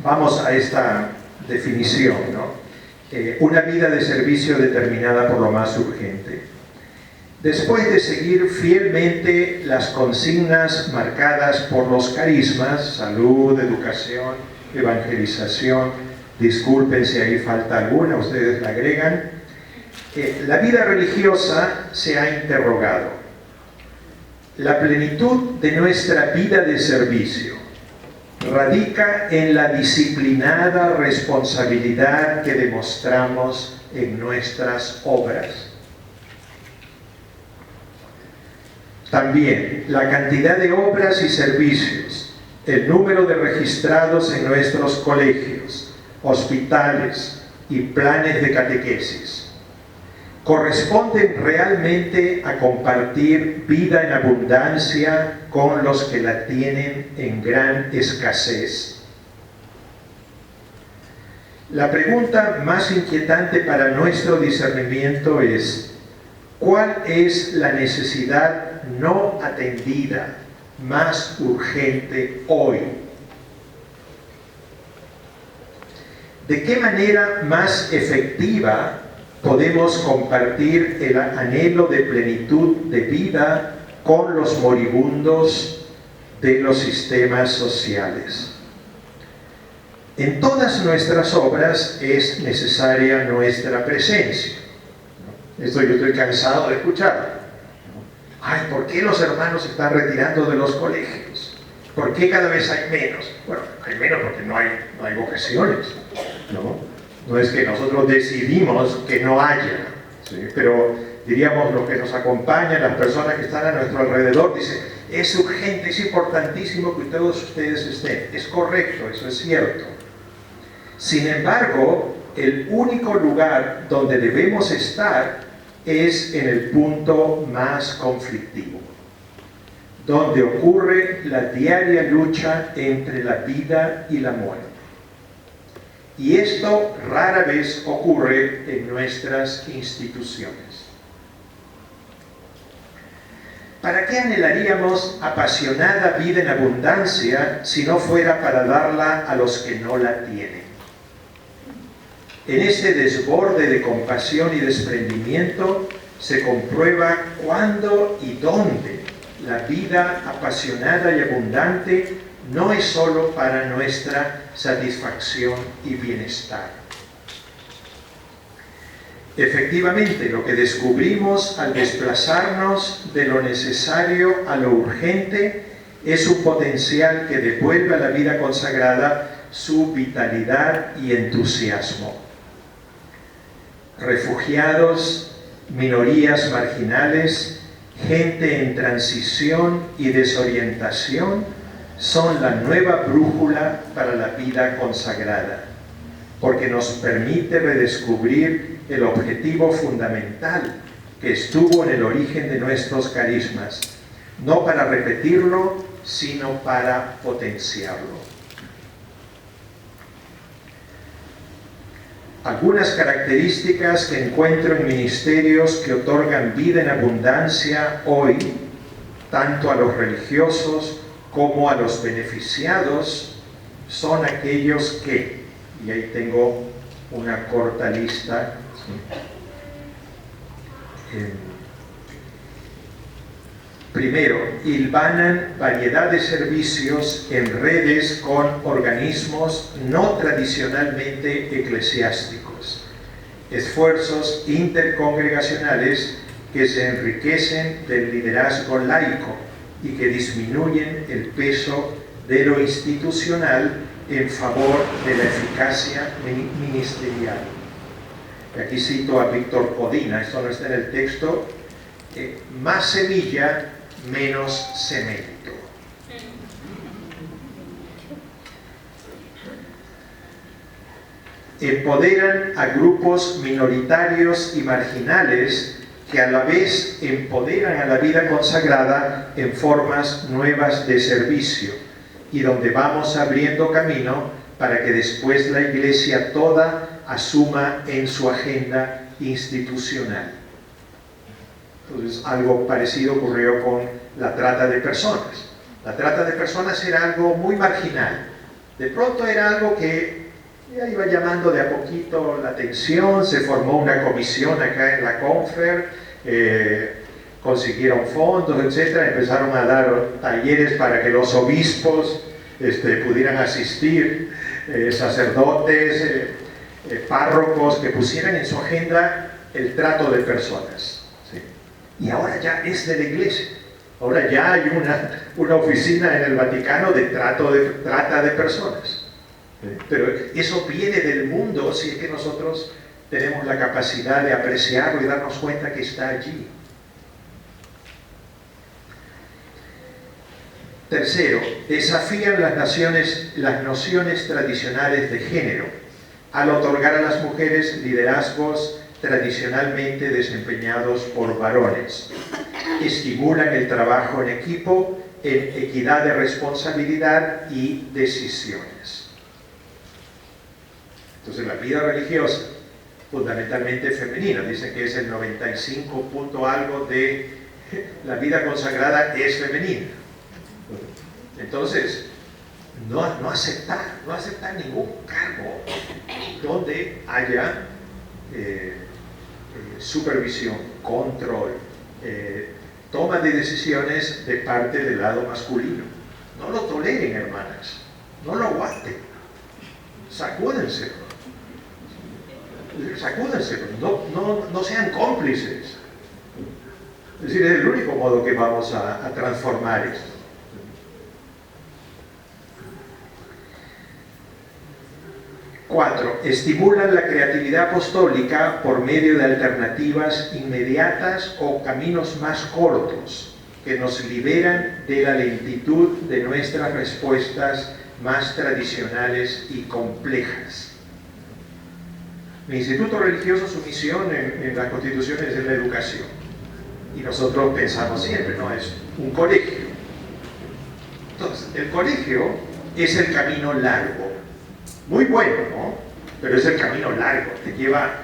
vamos a esta definición, ¿no? Una vida de servicio determinada por lo más urgente. Después de seguir fielmente las consignas marcadas por los carismas, salud, educación, evangelización, disculpen si ahí falta alguna, ustedes la agregan, la vida religiosa se ha interrogado. La plenitud de nuestra vida de servicio radica en la disciplinada responsabilidad que demostramos en nuestras obras. También la cantidad de obras y servicios, el número de registrados en nuestros colegios, hospitales y planes de catequesis corresponden realmente a compartir vida en abundancia con los que la tienen en gran escasez. La pregunta más inquietante para nuestro discernimiento es: ¿cuál es la necesidad no atendida más urgente hoy? ¿De qué manera más efectiva podemos compartir el anhelo de plenitud de vida con los moribundos de los sistemas sociales? En todas nuestras obras es necesaria nuestra presencia. Esto yo estoy cansado de escucharlo. Ay, ¿por qué los hermanos se están retirando de los colegios? ¿Por qué cada vez hay menos? Bueno, hay menos porque no hay vocaciones, ¿no? No es que nosotros decidimos que no haya, ¿sí? Pero diríamos los que nos acompañan, las personas que están a nuestro alrededor, dicen: es urgente, es importantísimo que todos ustedes estén. Es correcto, eso es cierto. Sin embargo, el único lugar donde debemos estar es en el punto más conflictivo, donde ocurre la diaria lucha entre la vida y la muerte. Y esto rara vez ocurre en nuestras instituciones. ¿Para qué anhelaríamos apasionada vida en abundancia si no fuera para darla a los que no la tienen? En ese desborde de compasión y desprendimiento se comprueba cuándo y dónde la vida apasionada y abundante no es solo para nuestra satisfacción y bienestar. Efectivamente, lo que descubrimos al desplazarnos de lo necesario a lo urgente es un potencial que devuelve a la vida consagrada su vitalidad y entusiasmo. Refugiados, minorías marginales, gente en transición y desorientación son la nueva brújula para la vida consagrada, porque nos permite redescubrir el objetivo fundamental que estuvo en el origen de nuestros carismas, no para repetirlo, sino para potenciarlo. Algunas características que encuentro en ministerios que otorgan vida en abundancia hoy, tanto a los religiosos como a los beneficiados, son aquellos que, y ahí tengo una corta lista, primero, hilvanan variedad de servicios en redes con organismos no tradicionalmente eclesiásticos, esfuerzos intercongregacionales que se enriquecen del liderazgo laico y que disminuyen el peso de lo institucional en favor de la eficacia ministerial. Y aquí cito a Víctor Codina, esto no está en el texto: más semilla, menos cemento. Empoderan a grupos minoritarios y marginales que a la vez empoderan a la vida consagrada en formas nuevas de servicio, y donde vamos abriendo camino para que después la Iglesia toda asuma en su agenda institucional. Entonces, algo parecido ocurrió con la trata de personas. La trata de personas era algo muy marginal. De pronto era algo que ya iba llamando de a poquito la atención. Se formó una comisión acá en la Confer, consiguieron fondos, etc. Empezaron a dar talleres para que los obispos pudieran asistir, sacerdotes, párrocos, que pusieran en su agenda el trato de personas. Y ahora ya es de la Iglesia. Ahora ya hay una oficina en el Vaticano de trata de personas. Pero eso viene del mundo si es que nosotros tenemos la capacidad de apreciarlo y darnos cuenta que está allí. Tercero, desafían las nociones tradicionales de género al otorgar a las mujeres liderazgos tradicionalmente desempeñados por varones. Estimulan el trabajo en equipo, en equidad de responsabilidad y decisiones. Entonces, la vida religiosa, fundamentalmente femenina, dicen que es el 95 punto algo de la vida consagrada es femenina. Entonces, no aceptar ningún cargo donde haya supervisión, control, toma de decisiones de parte del lado masculino. No lo toleren, hermanas, no lo aguanten, sacúdense, no sean cómplices. Es decir, es el único modo que vamos a transformar esto. Cuatro, estimulan la creatividad apostólica por medio de alternativas inmediatas o caminos más cortos que nos liberan de la lentitud de nuestras respuestas más tradicionales y complejas. Mi instituto religioso, su misión en las constituciones es la educación. Y nosotros pensamos siempre, ¿no? Es un colegio. Entonces, el colegio es el camino largo. Muy bueno, ¿no? Pero es el camino largo, te lleva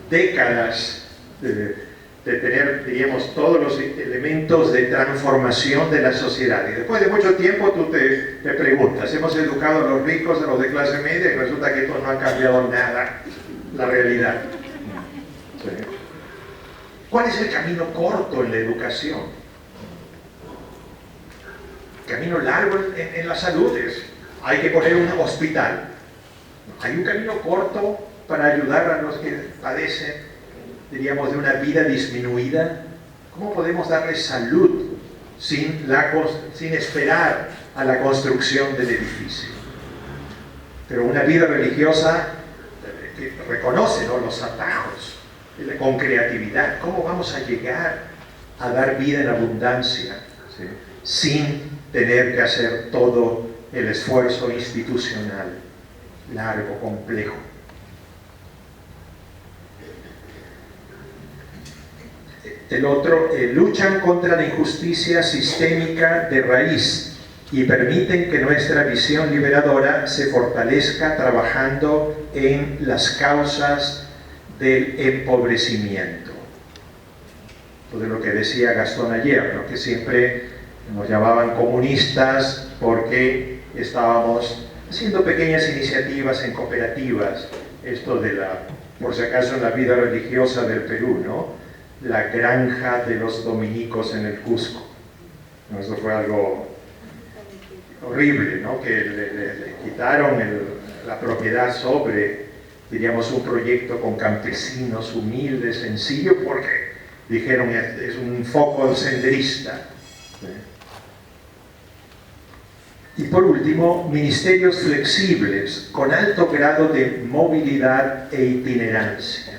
décadas, de tener, diríamos, todos los elementos de transformación de la sociedad. Y después de mucho tiempo tú te preguntas, hemos educado a los ricos, a los de clase media, y resulta que esto no ha cambiado nada la realidad. ¿Sí? ¿Cuál es el camino corto en la educación? El camino largo en la salud es, hay que poner un hospital. Hay un camino corto para ayudar a los que padecen, diríamos, de una vida disminuida. ¿Cómo podemos darles salud sin esperar a la construcción del edificio? Pero una vida religiosa que reconoce, ¿no?, los atajos, con creatividad. ¿Cómo vamos a llegar a dar vida en abundancia, ¿sí?, sin tener que hacer todo el esfuerzo institucional largo, complejo? El otro, luchan contra la injusticia sistémica de raíz y permiten que nuestra visión liberadora se fortalezca trabajando en las causas del empobrecimiento. Todo lo que decía Gastón ayer, ¿no?, que siempre nos llamaban comunistas porque estábamos haciendo pequeñas iniciativas en cooperativas, esto de por si acaso en la vida religiosa del Perú, ¿no?, la granja de los dominicos en el Cusco. Eso fue algo horrible, ¿no?, que le quitaron la propiedad sobre, diríamos, un proyecto con campesinos humildes, sencillo, porque dijeron es un foco senderista. Y por último, ministerios flexibles con alto grado de movilidad e itinerancia.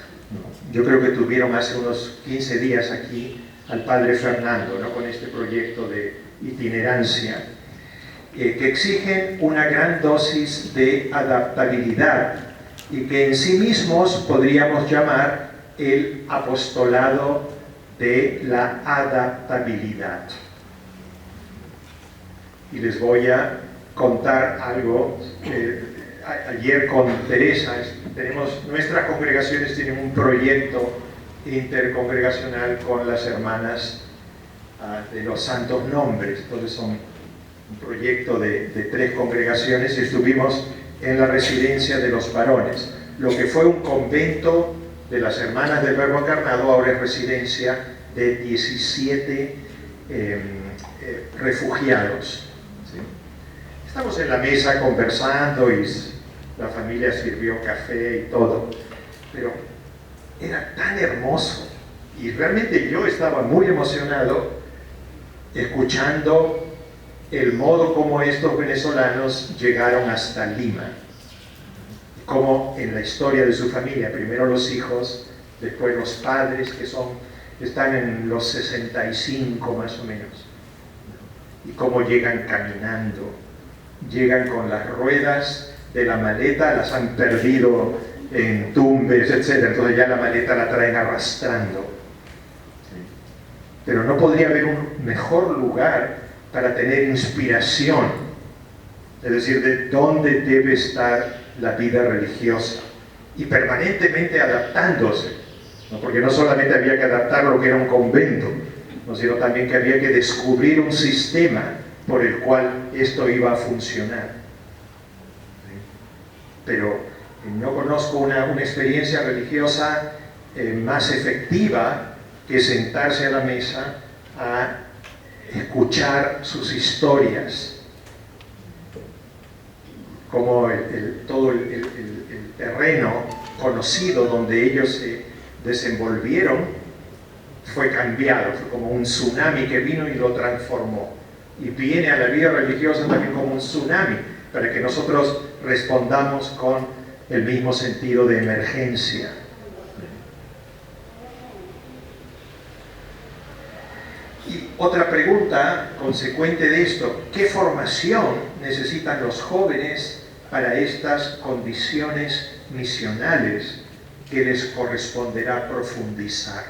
Yo creo que tuvieron hace unos 15 días aquí al padre Fernando, ¿no?, con este proyecto de itinerancia, que exigen una gran dosis de adaptabilidad y que en sí mismos podríamos llamar el apostolado de la adaptabilidad. Y les voy a contar algo. Ayer con Teresa, nuestras congregaciones tienen un proyecto intercongregacional con las hermanas de los Santos Nombres. Entonces son un proyecto de 3 congregaciones y estuvimos en la residencia de los varones. Lo que fue un convento de las hermanas del Verbo Encarnado ahora es residencia de 17 refugiados. ¿Sí? Estamos en la mesa conversando y la familia sirvió café y todo, pero era tan hermoso y realmente yo estaba muy emocionado escuchando el modo como estos venezolanos llegaron hasta Lima, como en la historia de su familia, primero los hijos, después los padres que están en los 65 más o menos, y cómo llegan caminando, llegan con las ruedas de la maleta, las han perdido en Tumbes, etc. Entonces ya la maleta la traen arrastrando. ¿Sí? Pero no podría haber un mejor lugar para tener inspiración, es decir, de dónde debe estar la vida religiosa, y permanentemente adaptándose, ¿no? Porque no solamente había que adaptar lo que era un convento, ¿no?, sino también que había que descubrir un sistema por el cual esto iba a funcionar. Pero no conozco una experiencia religiosa más efectiva que sentarse a la mesa a escuchar sus historias, como todo el terreno conocido donde ellos se desenvolvieron fue cambiado, fue como un tsunami que vino y lo transformó. Y viene a la vida religiosa también como un tsunami, para que nosotros respondamos con el mismo sentido de emergencia. Y otra pregunta consecuente de esto: ¿qué formación necesitan los jóvenes para estas condiciones misionales que les corresponderá profundizar?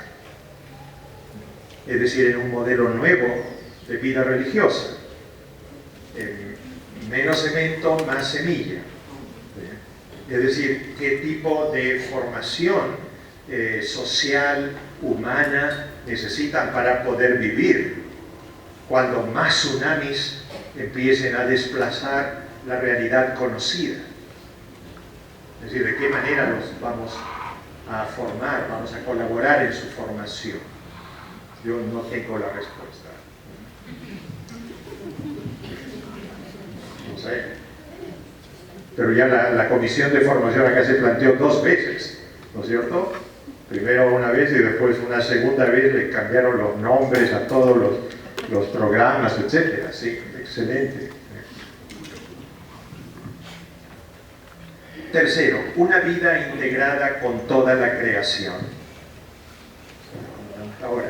Es decir, en un modelo nuevo de vida religiosa. Menos cemento, más semilla. Es decir, qué tipo de formación social, humana, necesitan para poder vivir. Cuando más tsunamis empiecen a desplazar la realidad conocida. Es decir, ¿de qué manera los vamos a formar, vamos a colaborar en su formación? Yo no tengo la respuesta. No sé. Pero ya la comisión de formación acá se planteó 2 veces, ¿no es cierto? Primero una vez y después una segunda vez le cambiaron los nombres a todos los programas, etcétera. Sí, excelente. Tercero, una vida integrada con toda la creación. Ahora,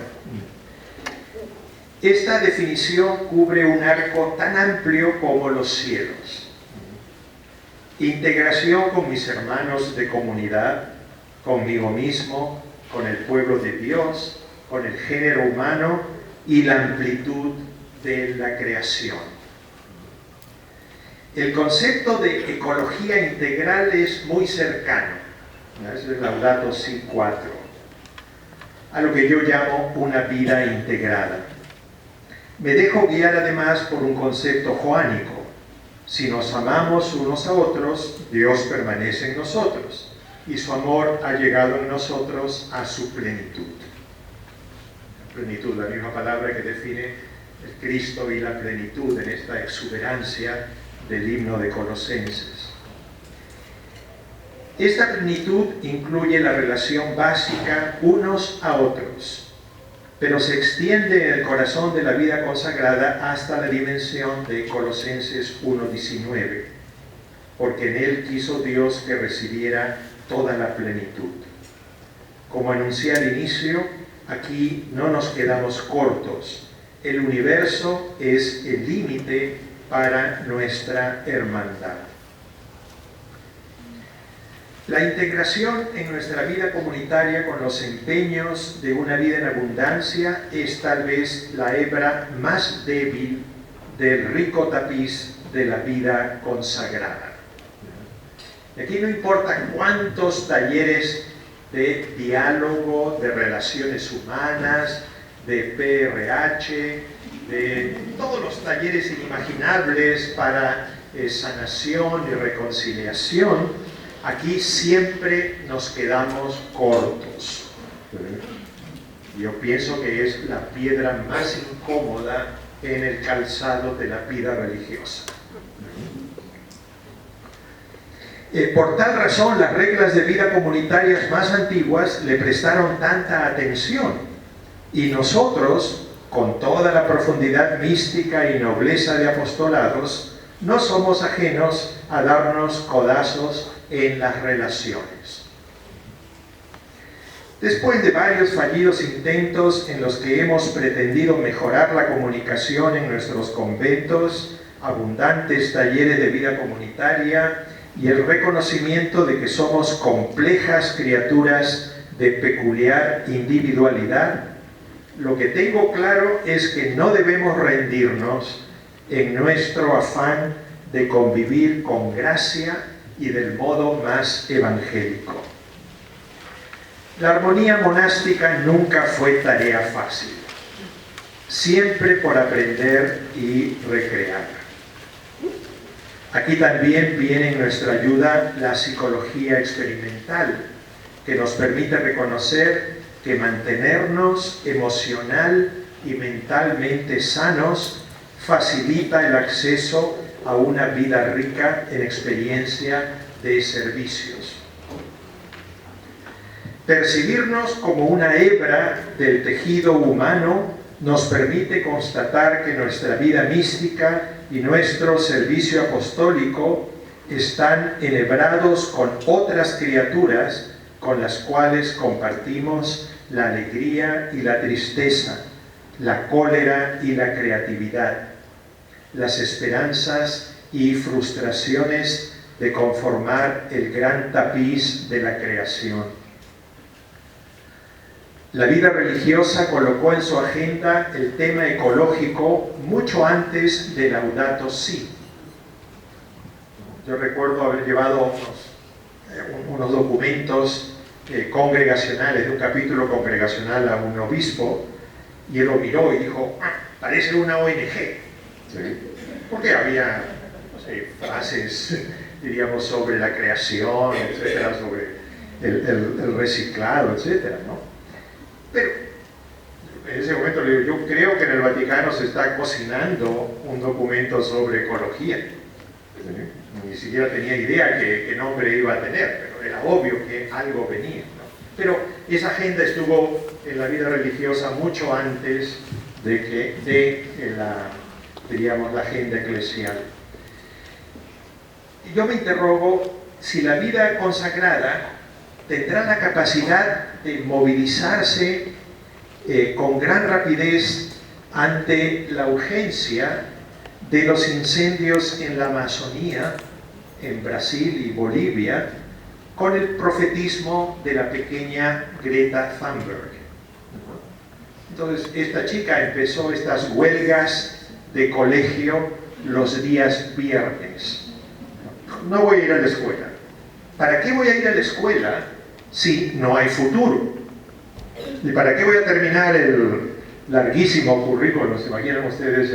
esta definición cubre un arco tan amplio como los cielos. Integración con mis hermanos de comunidad, conmigo mismo, con el pueblo de Dios, con el género humano y la amplitud de la creación. El concepto de ecología integral es muy cercano, es el Laudato Si 4, a lo que yo llamo una vida integrada. Me dejo guiar además por un concepto joánico. Si nos amamos unos a otros, Dios permanece en nosotros y su amor ha llegado en nosotros a su plenitud. Plenitud, la misma palabra que define el Cristo y la plenitud en esta exuberancia del himno de Colosenses. Esta plenitud incluye la relación básica unos a otros, pero se extiende en el corazón de la vida consagrada hasta la dimensión de Colosenses 1:19, porque en él quiso Dios que recibiera toda la plenitud. Como anuncié al inicio, aquí no nos quedamos cortos. El universo es el límite para nuestra hermandad. La integración en nuestra vida comunitaria con los empeños de una vida en abundancia es tal vez la hebra más débil del rico tapiz de la vida consagrada. Y aquí no importa cuántos talleres de diálogo, de relaciones humanas, de PRH, de todos los talleres inimaginables para sanación y reconciliación, aquí siempre nos quedamos cortos. Yo pienso que es la piedra más incómoda en el calzado de la vida religiosa. Por tal razón, las reglas de vida comunitarias más antiguas le prestaron tanta atención y nosotros, con toda la profundidad mística y nobleza de apostolados, no somos ajenos a darnos codazos en las relaciones. Después de varios fallidos intentos en los que hemos pretendido mejorar la comunicación en nuestros conventos, abundantes talleres de vida comunitaria y el reconocimiento de que somos complejas criaturas de peculiar individualidad, lo que tengo claro es que no debemos rendirnos en nuestro afán de convivir con gracia y del modo más evangélico. La armonía monástica nunca fue tarea fácil, siempre por aprender y recrear. Aquí también viene en nuestra ayuda la psicología experimental, que nos permite reconocer que mantenernos emocional y mentalmente sanos facilita el acceso a una vida rica en experiencia de servicios. Percibirnos como una hebra del tejido humano nos permite constatar que nuestra vida mística y nuestro servicio apostólico están enhebrados con otras criaturas con las cuales compartimos la alegría y la tristeza, la cólera y la creatividad, las esperanzas y frustraciones de conformar el gran tapiz de la creación. La vida religiosa colocó en su agenda el tema ecológico mucho antes de Laudato Si. Yo recuerdo haber llevado unos documentos congregacionales, de un capítulo congregacional a un obispo, y él lo miró y dijo, parece una ONG. ¿Sí? Porque había, no sé, frases, diríamos, sobre la creación, etcétera, sobre el reciclado, etcétera, ¿no? Pero en ese momento le digo, yo creo que en el Vaticano se está cocinando un documento sobre ecología. Ni siquiera tenía idea qué nombre iba a tener, pero era obvio que algo venía, ¿no? Pero esa agenda estuvo en la vida religiosa mucho antes de diríamos, la agenda eclesial. Y yo me interrogo si la vida consagrada tendrá la capacidad de movilizarse con gran rapidez ante la urgencia de los incendios en la Amazonía, en Brasil y Bolivia, con el profetismo de la pequeña Greta Thunberg. Entonces, esta chica empezó estas huelgas de colegio los días viernes. No voy a ir a la escuela. ¿Para qué voy a ir a la escuela si no hay futuro? ¿Y para qué voy a terminar el larguísimo currículum? ¿Se imaginan ustedes?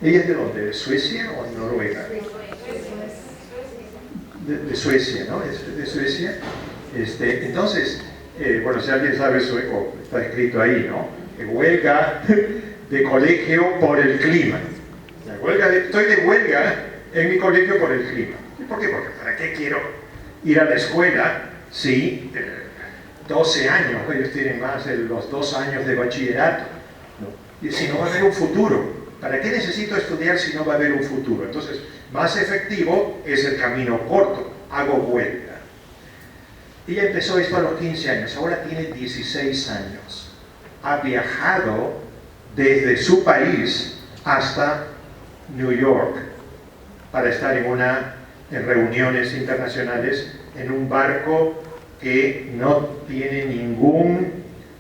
¿Ella es de dónde? ¿De Suecia o Noruega? De Suecia, ¿no? Es de Suecia. Entonces, bueno, si alguien sabe sueco, está escrito ahí, ¿no? Huelga de colegio por el clima. Estoy de huelga en mi colegio por el clima. ¿Y por qué? Porque ¿para qué quiero ir a la escuela si 12 años, ellos tienen más de los 2 años de bachillerato, ¿no? Y si no va a haber un futuro? ¿Para qué necesito estudiar si no va a haber un futuro? Entonces, más efectivo es el camino corto, hago huelga. Ella empezó esto a los 15 años, ahora tiene 16 años. Ha viajado desde su país hasta New York para estar en reuniones internacionales en un barco que no tiene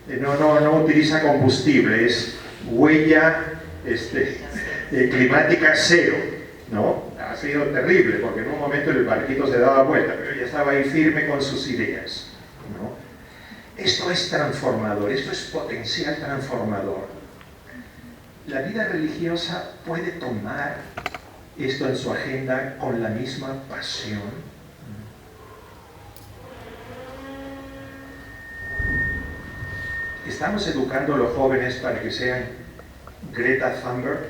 no utiliza combustible, es huella climática cero, ¿no? Ha sido terrible porque en un momento el barquito se daba vuelta, pero ella estaba ahí firme con sus ideas, ¿no? Esto es transformador, esto es potencial transformador. La vida religiosa puede tomar esto en su agenda con la misma pasión. ¿Estamos educando a los jóvenes para que sean Greta Thunberg?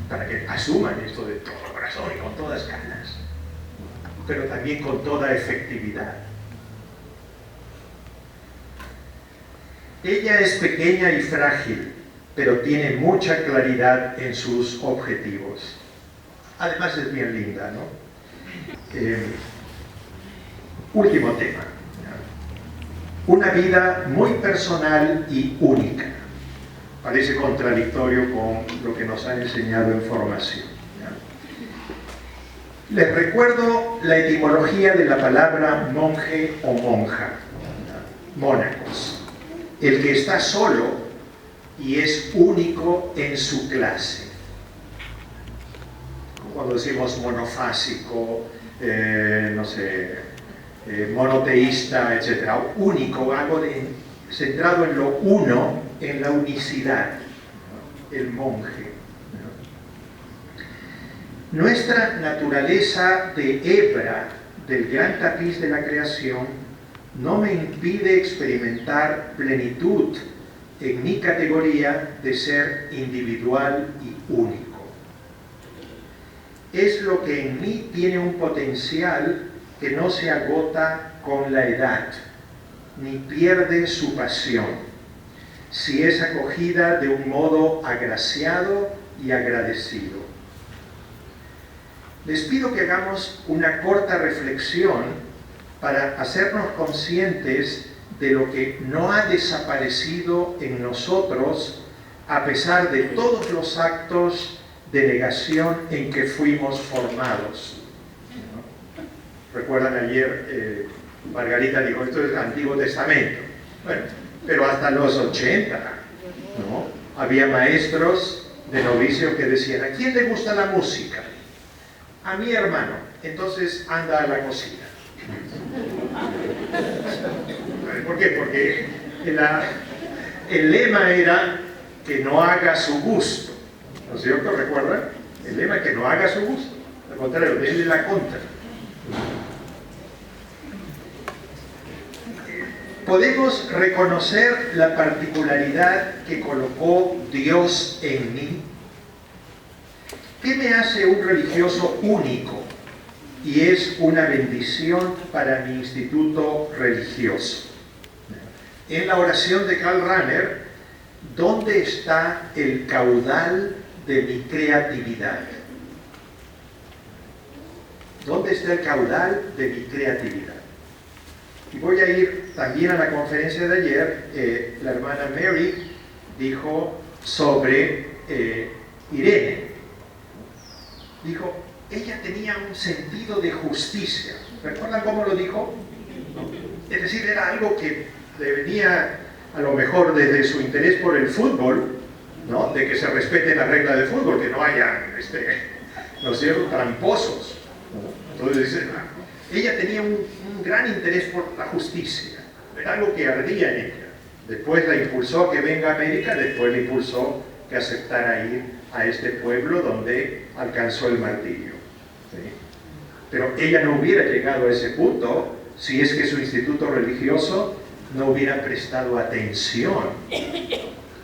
Para que asuman esto de todo corazón y con todas ganas, pero también con toda efectividad. Ella es pequeña y frágil, pero tiene mucha claridad en sus objetivos. Además es bien linda, ¿no? Último tema. Una vida muy personal y única. Parece contradictorio con lo que nos han enseñado en formación. Les recuerdo la etimología de la palabra monje o monja. Mónacos. El que está solo y es único en su clase. Cuando decimos monofásico, no sé, monoteísta, etc. Único, algo centrado en lo uno, en la unicidad, ¿no? El monje. ¿No? Nuestra naturaleza de hebra del gran tapiz de la creación no me impide experimentar plenitud en mi categoría de ser individual y único. Es lo que en mí tiene un potencial que no se agota con la edad, ni pierde su pasión, si es acogida de un modo agraciado y agradecido. Les pido que hagamos una corta reflexión para hacernos conscientes de lo que no ha desaparecido en nosotros a pesar de todos los actos de negación en que fuimos formados. Recuerdan ayer, Margarita dijo, esto es el Antiguo Testamento. Bueno, pero hasta los 80, ¿no? Había maestros de novicios que decían, ¿a quién le gusta la música? A mi hermano. Entonces anda a la cocina. qué? Porque el lema era que no haga su gusto, ¿no es cierto? ¿Recuerdan? El lema es que no haga su gusto, al contrario, denle la contra. ¿Podemos reconocer la particularidad que colocó Dios en mí? ¿Qué me hace un religioso único? Y es una bendición para mi instituto religioso. En la oración de Karl Rahner, ¿dónde está el caudal de mi creatividad? ¿Dónde está el caudal de mi creatividad? Y voy a ir también a la conferencia de ayer. La hermana Mary dijo sobre Irene. Dijo, ella tenía un sentido de justicia. ¿Recuerdan cómo lo dijo? Es decir, era algo que le venía a lo mejor desde su interés por el fútbol, ¿no? De que se respeten las reglas del fútbol, que no haya, ¿no es cierto?, tramposos. Entonces dice, ella tenía un gran interés por la justicia. Era algo que ardía en ella. Después la impulsó a que venga a América, después la impulsó que aceptara ir a este pueblo donde alcanzó el martirio. ¿Sí? Pero ella no hubiera llegado a ese punto si es que su instituto religioso no hubiera prestado atención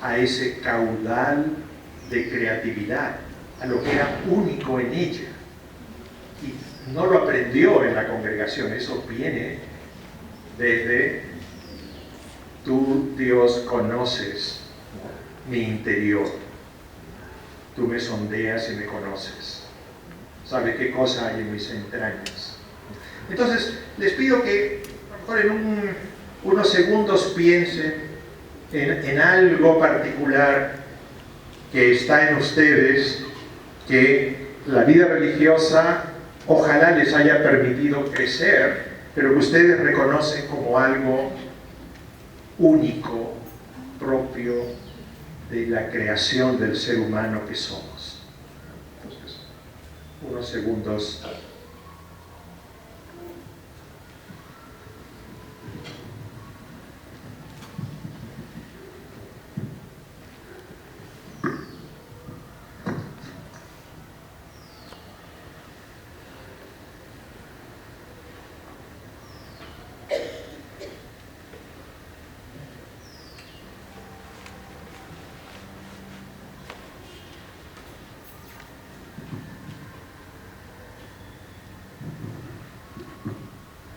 a ese caudal de creatividad, a lo que era único en ella. Y no lo aprendió en la congregación, eso viene desde tú, Dios, conoces mi interior. Tú me sondeas y me conoces. Sabes qué cosa hay en mis entrañas. Entonces, les pido que a lo mejor en unos segundos piensen en algo particular que está en ustedes, que la vida religiosa ojalá les haya permitido crecer, pero que ustedes reconocen como algo único, propio de la creación del ser humano que somos. Entonces, unos segundos.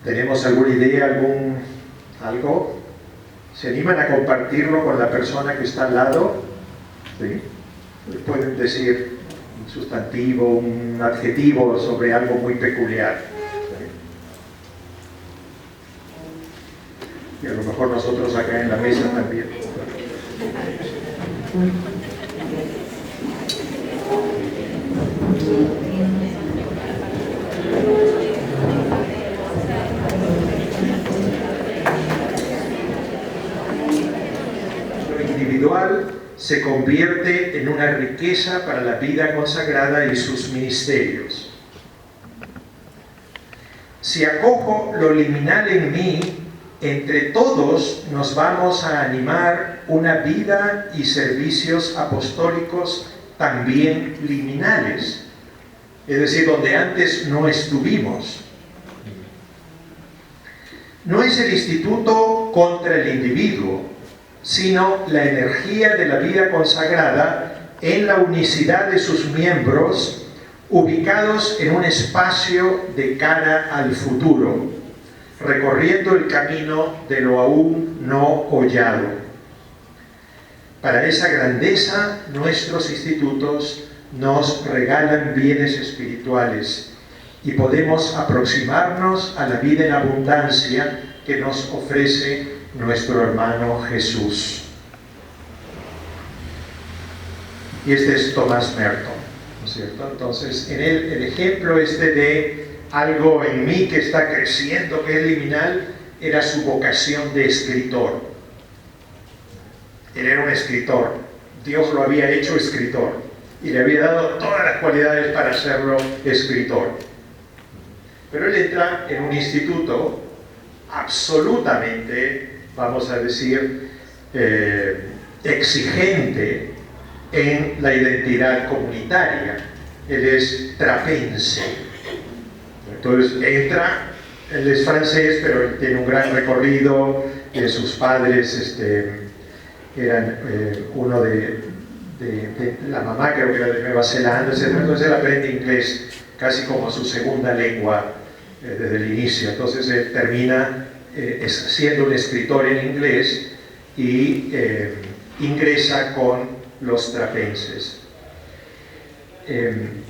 ¿Tenemos alguna idea, algo? ¿Se animan a compartirlo con la persona que está al lado? ¿Sí? Pueden decir un sustantivo, un adjetivo sobre algo muy peculiar. ¿Sí? Y a lo mejor nosotros acá en la mesa también. Se convierte en una riqueza para la vida consagrada y sus ministerios. Si acojo lo liminal en mí, entre todos nos vamos a animar una vida y servicios apostólicos también liminales, es decir, donde antes no estuvimos. No es el instituto contra el individuo, sino la energía de la vida consagrada en la unicidad de sus miembros, ubicados en un espacio de cara al futuro, recorriendo el camino de lo aún no hollado. Para esa grandeza, nuestros institutos nos regalan bienes espirituales y podemos aproximarnos a la vida en abundancia que nos ofrece nuestro hermano Jesús. Y este es Thomas Merton, ¿no es cierto? Entonces, en él, el ejemplo de algo en mí que está creciendo, que es liminal, era su vocación de escritor. Él era un escritor. Dios lo había hecho escritor y le había dado todas las cualidades para hacerlo escritor. Pero él entra en un instituto absolutamente vamos a decir, exigente en la identidad comunitaria. Él es trapense. Entonces entra, él es francés, pero él tiene un gran recorrido. Sus padres eran uno de la mamá, creo que era de Nueva Zelanda, etc. Entonces él aprende inglés casi como su segunda lengua desde el inicio. Entonces él termina siendo un escritor en inglés y ingresa con los trapenses. En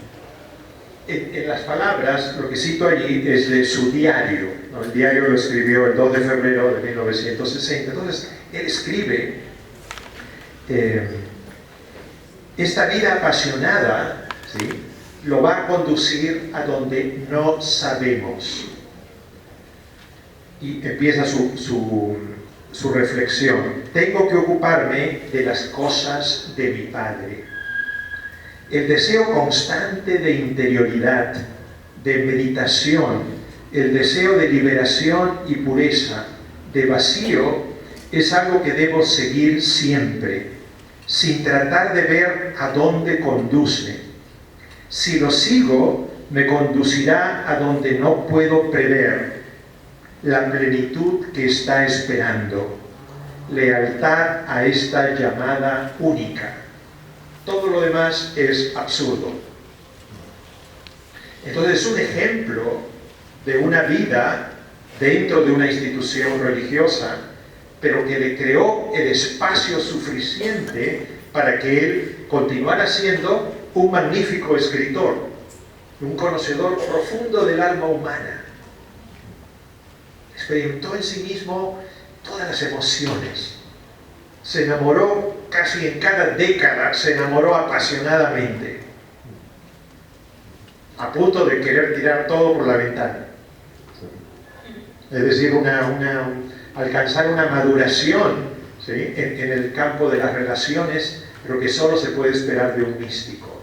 las palabras, lo que cito allí es de su diario, ¿no? El diario lo escribió el 2 de febrero de 1960. Entonces, él escribe esta vida apasionada, ¿sí?, lo va a conducir a donde no sabemos. Y empieza su reflexión. Tengo que ocuparme de las cosas de mi Padre. El deseo constante de interioridad, de meditación, el deseo de liberación y pureza, de vacío, es algo que debo seguir siempre, sin tratar de ver a dónde conduce. Si lo sigo, me conducirá a donde no puedo prever, la plenitud que está esperando, lealtad a esta llamada única. Todo lo demás es absurdo. Entonces es un ejemplo de una vida dentro de una institución religiosa, pero que le creó el espacio suficiente para que él continuara siendo un magnífico escritor, un conocedor profundo del alma humana. Experimentó en sí mismo todas las emociones. Se enamoró casi en cada década, se enamoró apasionadamente, a punto de querer tirar todo por la ventana. Es decir, alcanzar una maduración, ¿sí?, en el campo de las relaciones, pero que solo se puede esperar de un místico.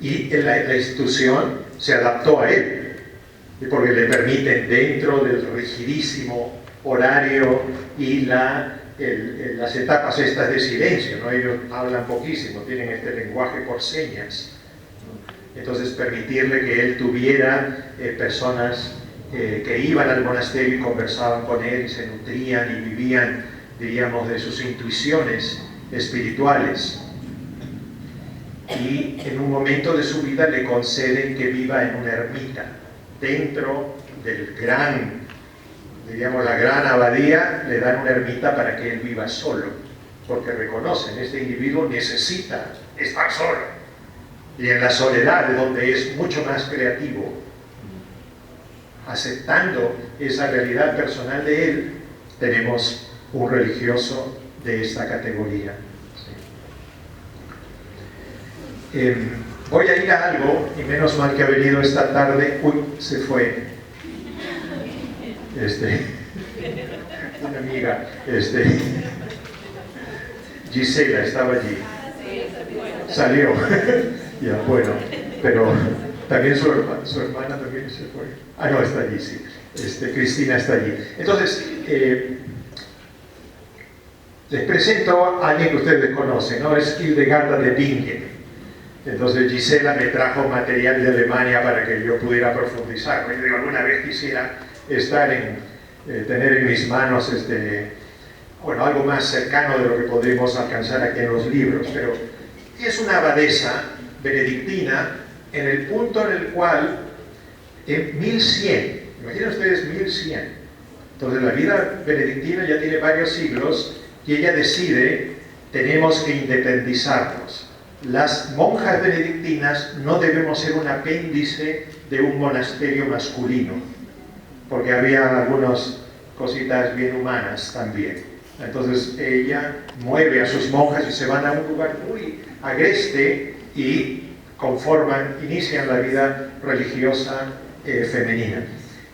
Y la institución se adaptó a él, porque le permiten, dentro del rigidísimo horario y las etapas estas de silencio, ¿no? Ellos hablan poquísimo, tienen este lenguaje por señas, ¿no? Entonces permitirle que él tuviera personas que iban al monasterio y conversaban con él y se nutrían y vivían, diríamos, de sus intuiciones espirituales. Y en un momento de su vida le conceden que viva en una ermita dentro del diríamos, la gran abadía. Le dan una ermita para que él viva solo, porque reconocen, este individuo necesita estar solo, y en la soledad es donde es mucho más creativo. Aceptando esa realidad personal de él, tenemos un religioso de esta categoría. Voy a ir a algo, y menos mal que ha venido esta tarde. Uy, se fue una amiga, Gisela estaba allí, salió. Ya, bueno, pero también su hermana también se fue. Ah, no, está allí, sí. Cristina está allí. Entonces, les presento a alguien que ustedes conocen, ¿no? Es Hildegarda de Bingen. Entonces Gisela me trajo material de Alemania para que yo pudiera profundizar. Yo digo, alguna vez quisiera tener en mis manos algo más cercano de lo que podremos alcanzar aquí en los libros. Pero es una abadesa benedictina en el punto en el cual en 1100, imaginen ustedes 1100, entonces la vida benedictina ya tiene varios siglos, y ella decide, tenemos que independizarnos. Las monjas benedictinas no debemos ser un apéndice de un monasterio masculino, porque había algunas cositas bien humanas también. Entonces ella mueve a sus monjas y se van a un lugar muy agreste y inician la vida religiosa femenina.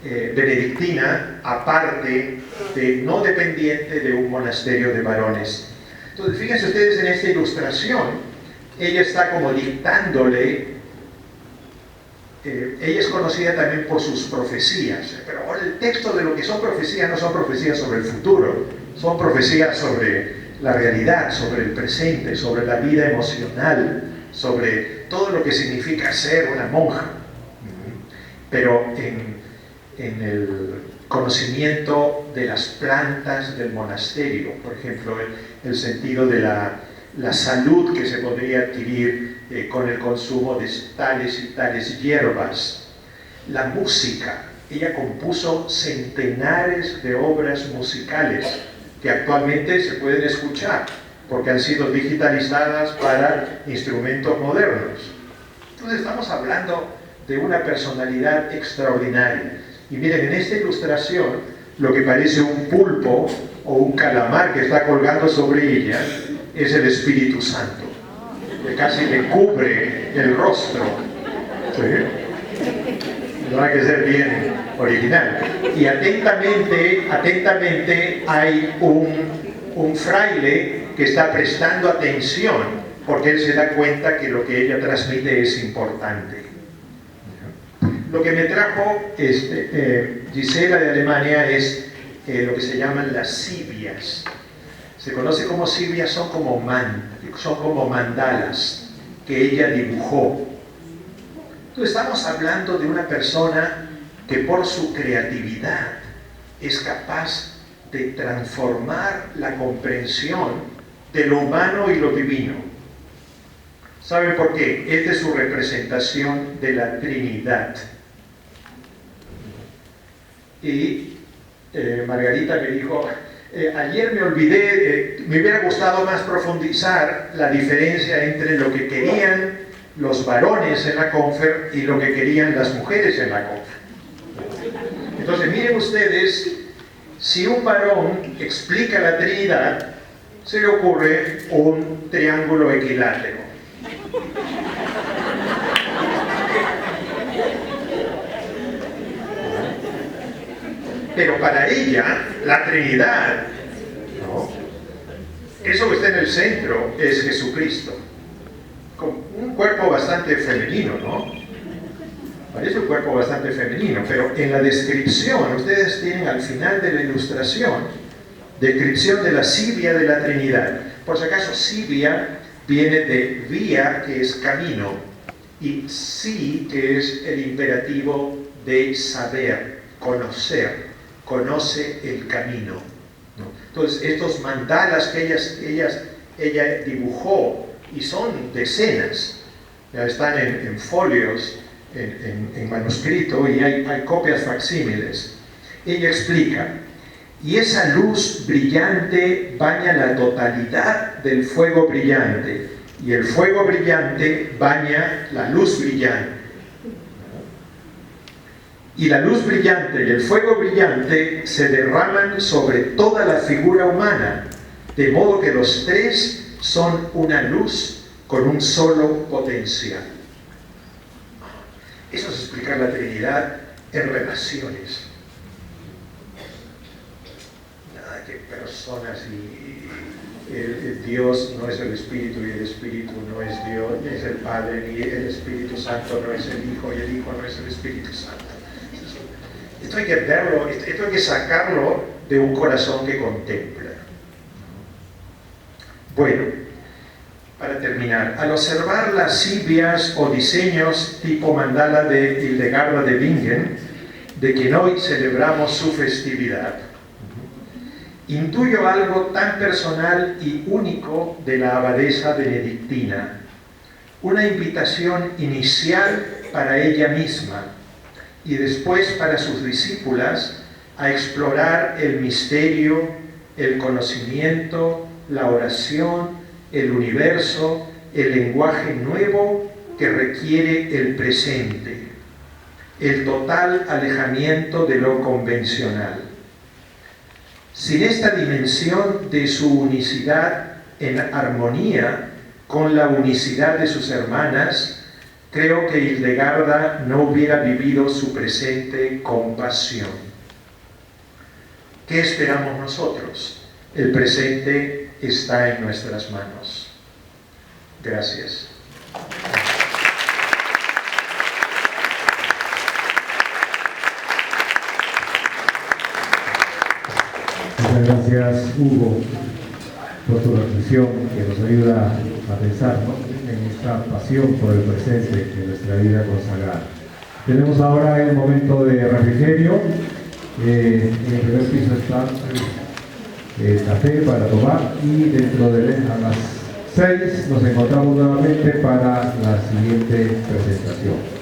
Benedictina, aparte no dependiente de un monasterio de varones. Entonces, fíjense ustedes en esta ilustración, ella está como dictándole ella es conocida también por sus profecías, pero ahora el texto de lo que son profecías no son profecías sobre el futuro, son profecías sobre la realidad, sobre el presente, sobre la vida emocional, sobre todo lo que significa ser una monja. Pero en el conocimiento de las plantas del monasterio, por ejemplo, el sentido de la salud que se podría adquirir con el consumo de tales y tales hierbas. La música, ella compuso centenares de obras musicales que actualmente se pueden escuchar porque han sido digitalizadas para instrumentos modernos. Entonces estamos hablando de una personalidad extraordinaria. Y miren, en esta ilustración, lo que parece un pulpo o un calamar que está colgando sobre ella es el Espíritu Santo, que casi le cubre el rostro. ¿Sí? No hay que ser bien original. Y atentamente hay un fraile que está prestando atención porque él se da cuenta que lo que ella transmite es importante. Lo que me trajo Gisela de Alemania es lo que se llaman las sibias. Se conoce como sibias, son como mandalas que ella dibujó. Entonces estamos hablando de una persona que por su creatividad es capaz de transformar la comprensión de lo humano y lo divino. ¿Saben por qué? Esta es su representación de la Trinidad. Y Margarita me dijo, ayer me olvidé, me hubiera gustado más profundizar la diferencia entre lo que querían los varones en la Confer y lo que querían las mujeres en la Confer. Entonces miren ustedes, si un varón explica la Trinidad, se le ocurre un triángulo equilátero. Pero para ella, la Trinidad, ¿no? Eso que está en el centro es Jesucristo, con un cuerpo bastante femenino, ¿no? Parece un cuerpo bastante femenino, pero en la descripción, ustedes tienen al final de la ilustración, descripción de la sibia de la Trinidad. Por si acaso, sibia viene de vía, que es camino, y si, que es el imperativo de saber, conocer. Conoce el camino, ¿no? Entonces estos mandalas que ella dibujó, y son decenas, ya están en folios, en manuscrito, y hay copias facsímiles. Ella explica, y esa luz brillante baña la totalidad del fuego brillante, y el fuego brillante baña la luz brillante. Y la luz brillante y el fuego brillante se derraman sobre toda la figura humana, de modo que los tres son una luz con un solo potencial. Eso es explicar la Trinidad en relaciones. Nada que personas y el Dios no es el Espíritu y el Espíritu no es Dios, es el Padre, ni el Espíritu Santo no es el Hijo y el Hijo no es el Espíritu Santo. Esto hay que verlo, esto hay que sacarlo de un corazón que contempla. Bueno, para terminar, al observar las sibias o diseños tipo mandala de Hildegarda de Bingen, de quien hoy celebramos su festividad, intuyo algo tan personal y único de la abadesa benedictina, una invitación inicial para ella misma, y después para sus discípulas a explorar el misterio, el conocimiento, la oración, el universo, el lenguaje nuevo que requiere el presente, el total alejamiento de lo convencional. Sin esta dimensión de su unicidad en armonía con la unicidad de sus hermanas, creo que Hildegarda no hubiera vivido su presente con pasión. ¿Qué esperamos nosotros? El presente está en nuestras manos. Gracias. Muchas gracias, Hugo, por tu reflexión que nos ayuda a pensar, ¿no?, en esta pasión por el presente en nuestra vida consagrada. Tenemos ahora el momento de refrigerio. En el primer piso está el café para tomar y dentro de a las 6 nos encontramos nuevamente para la siguiente presentación.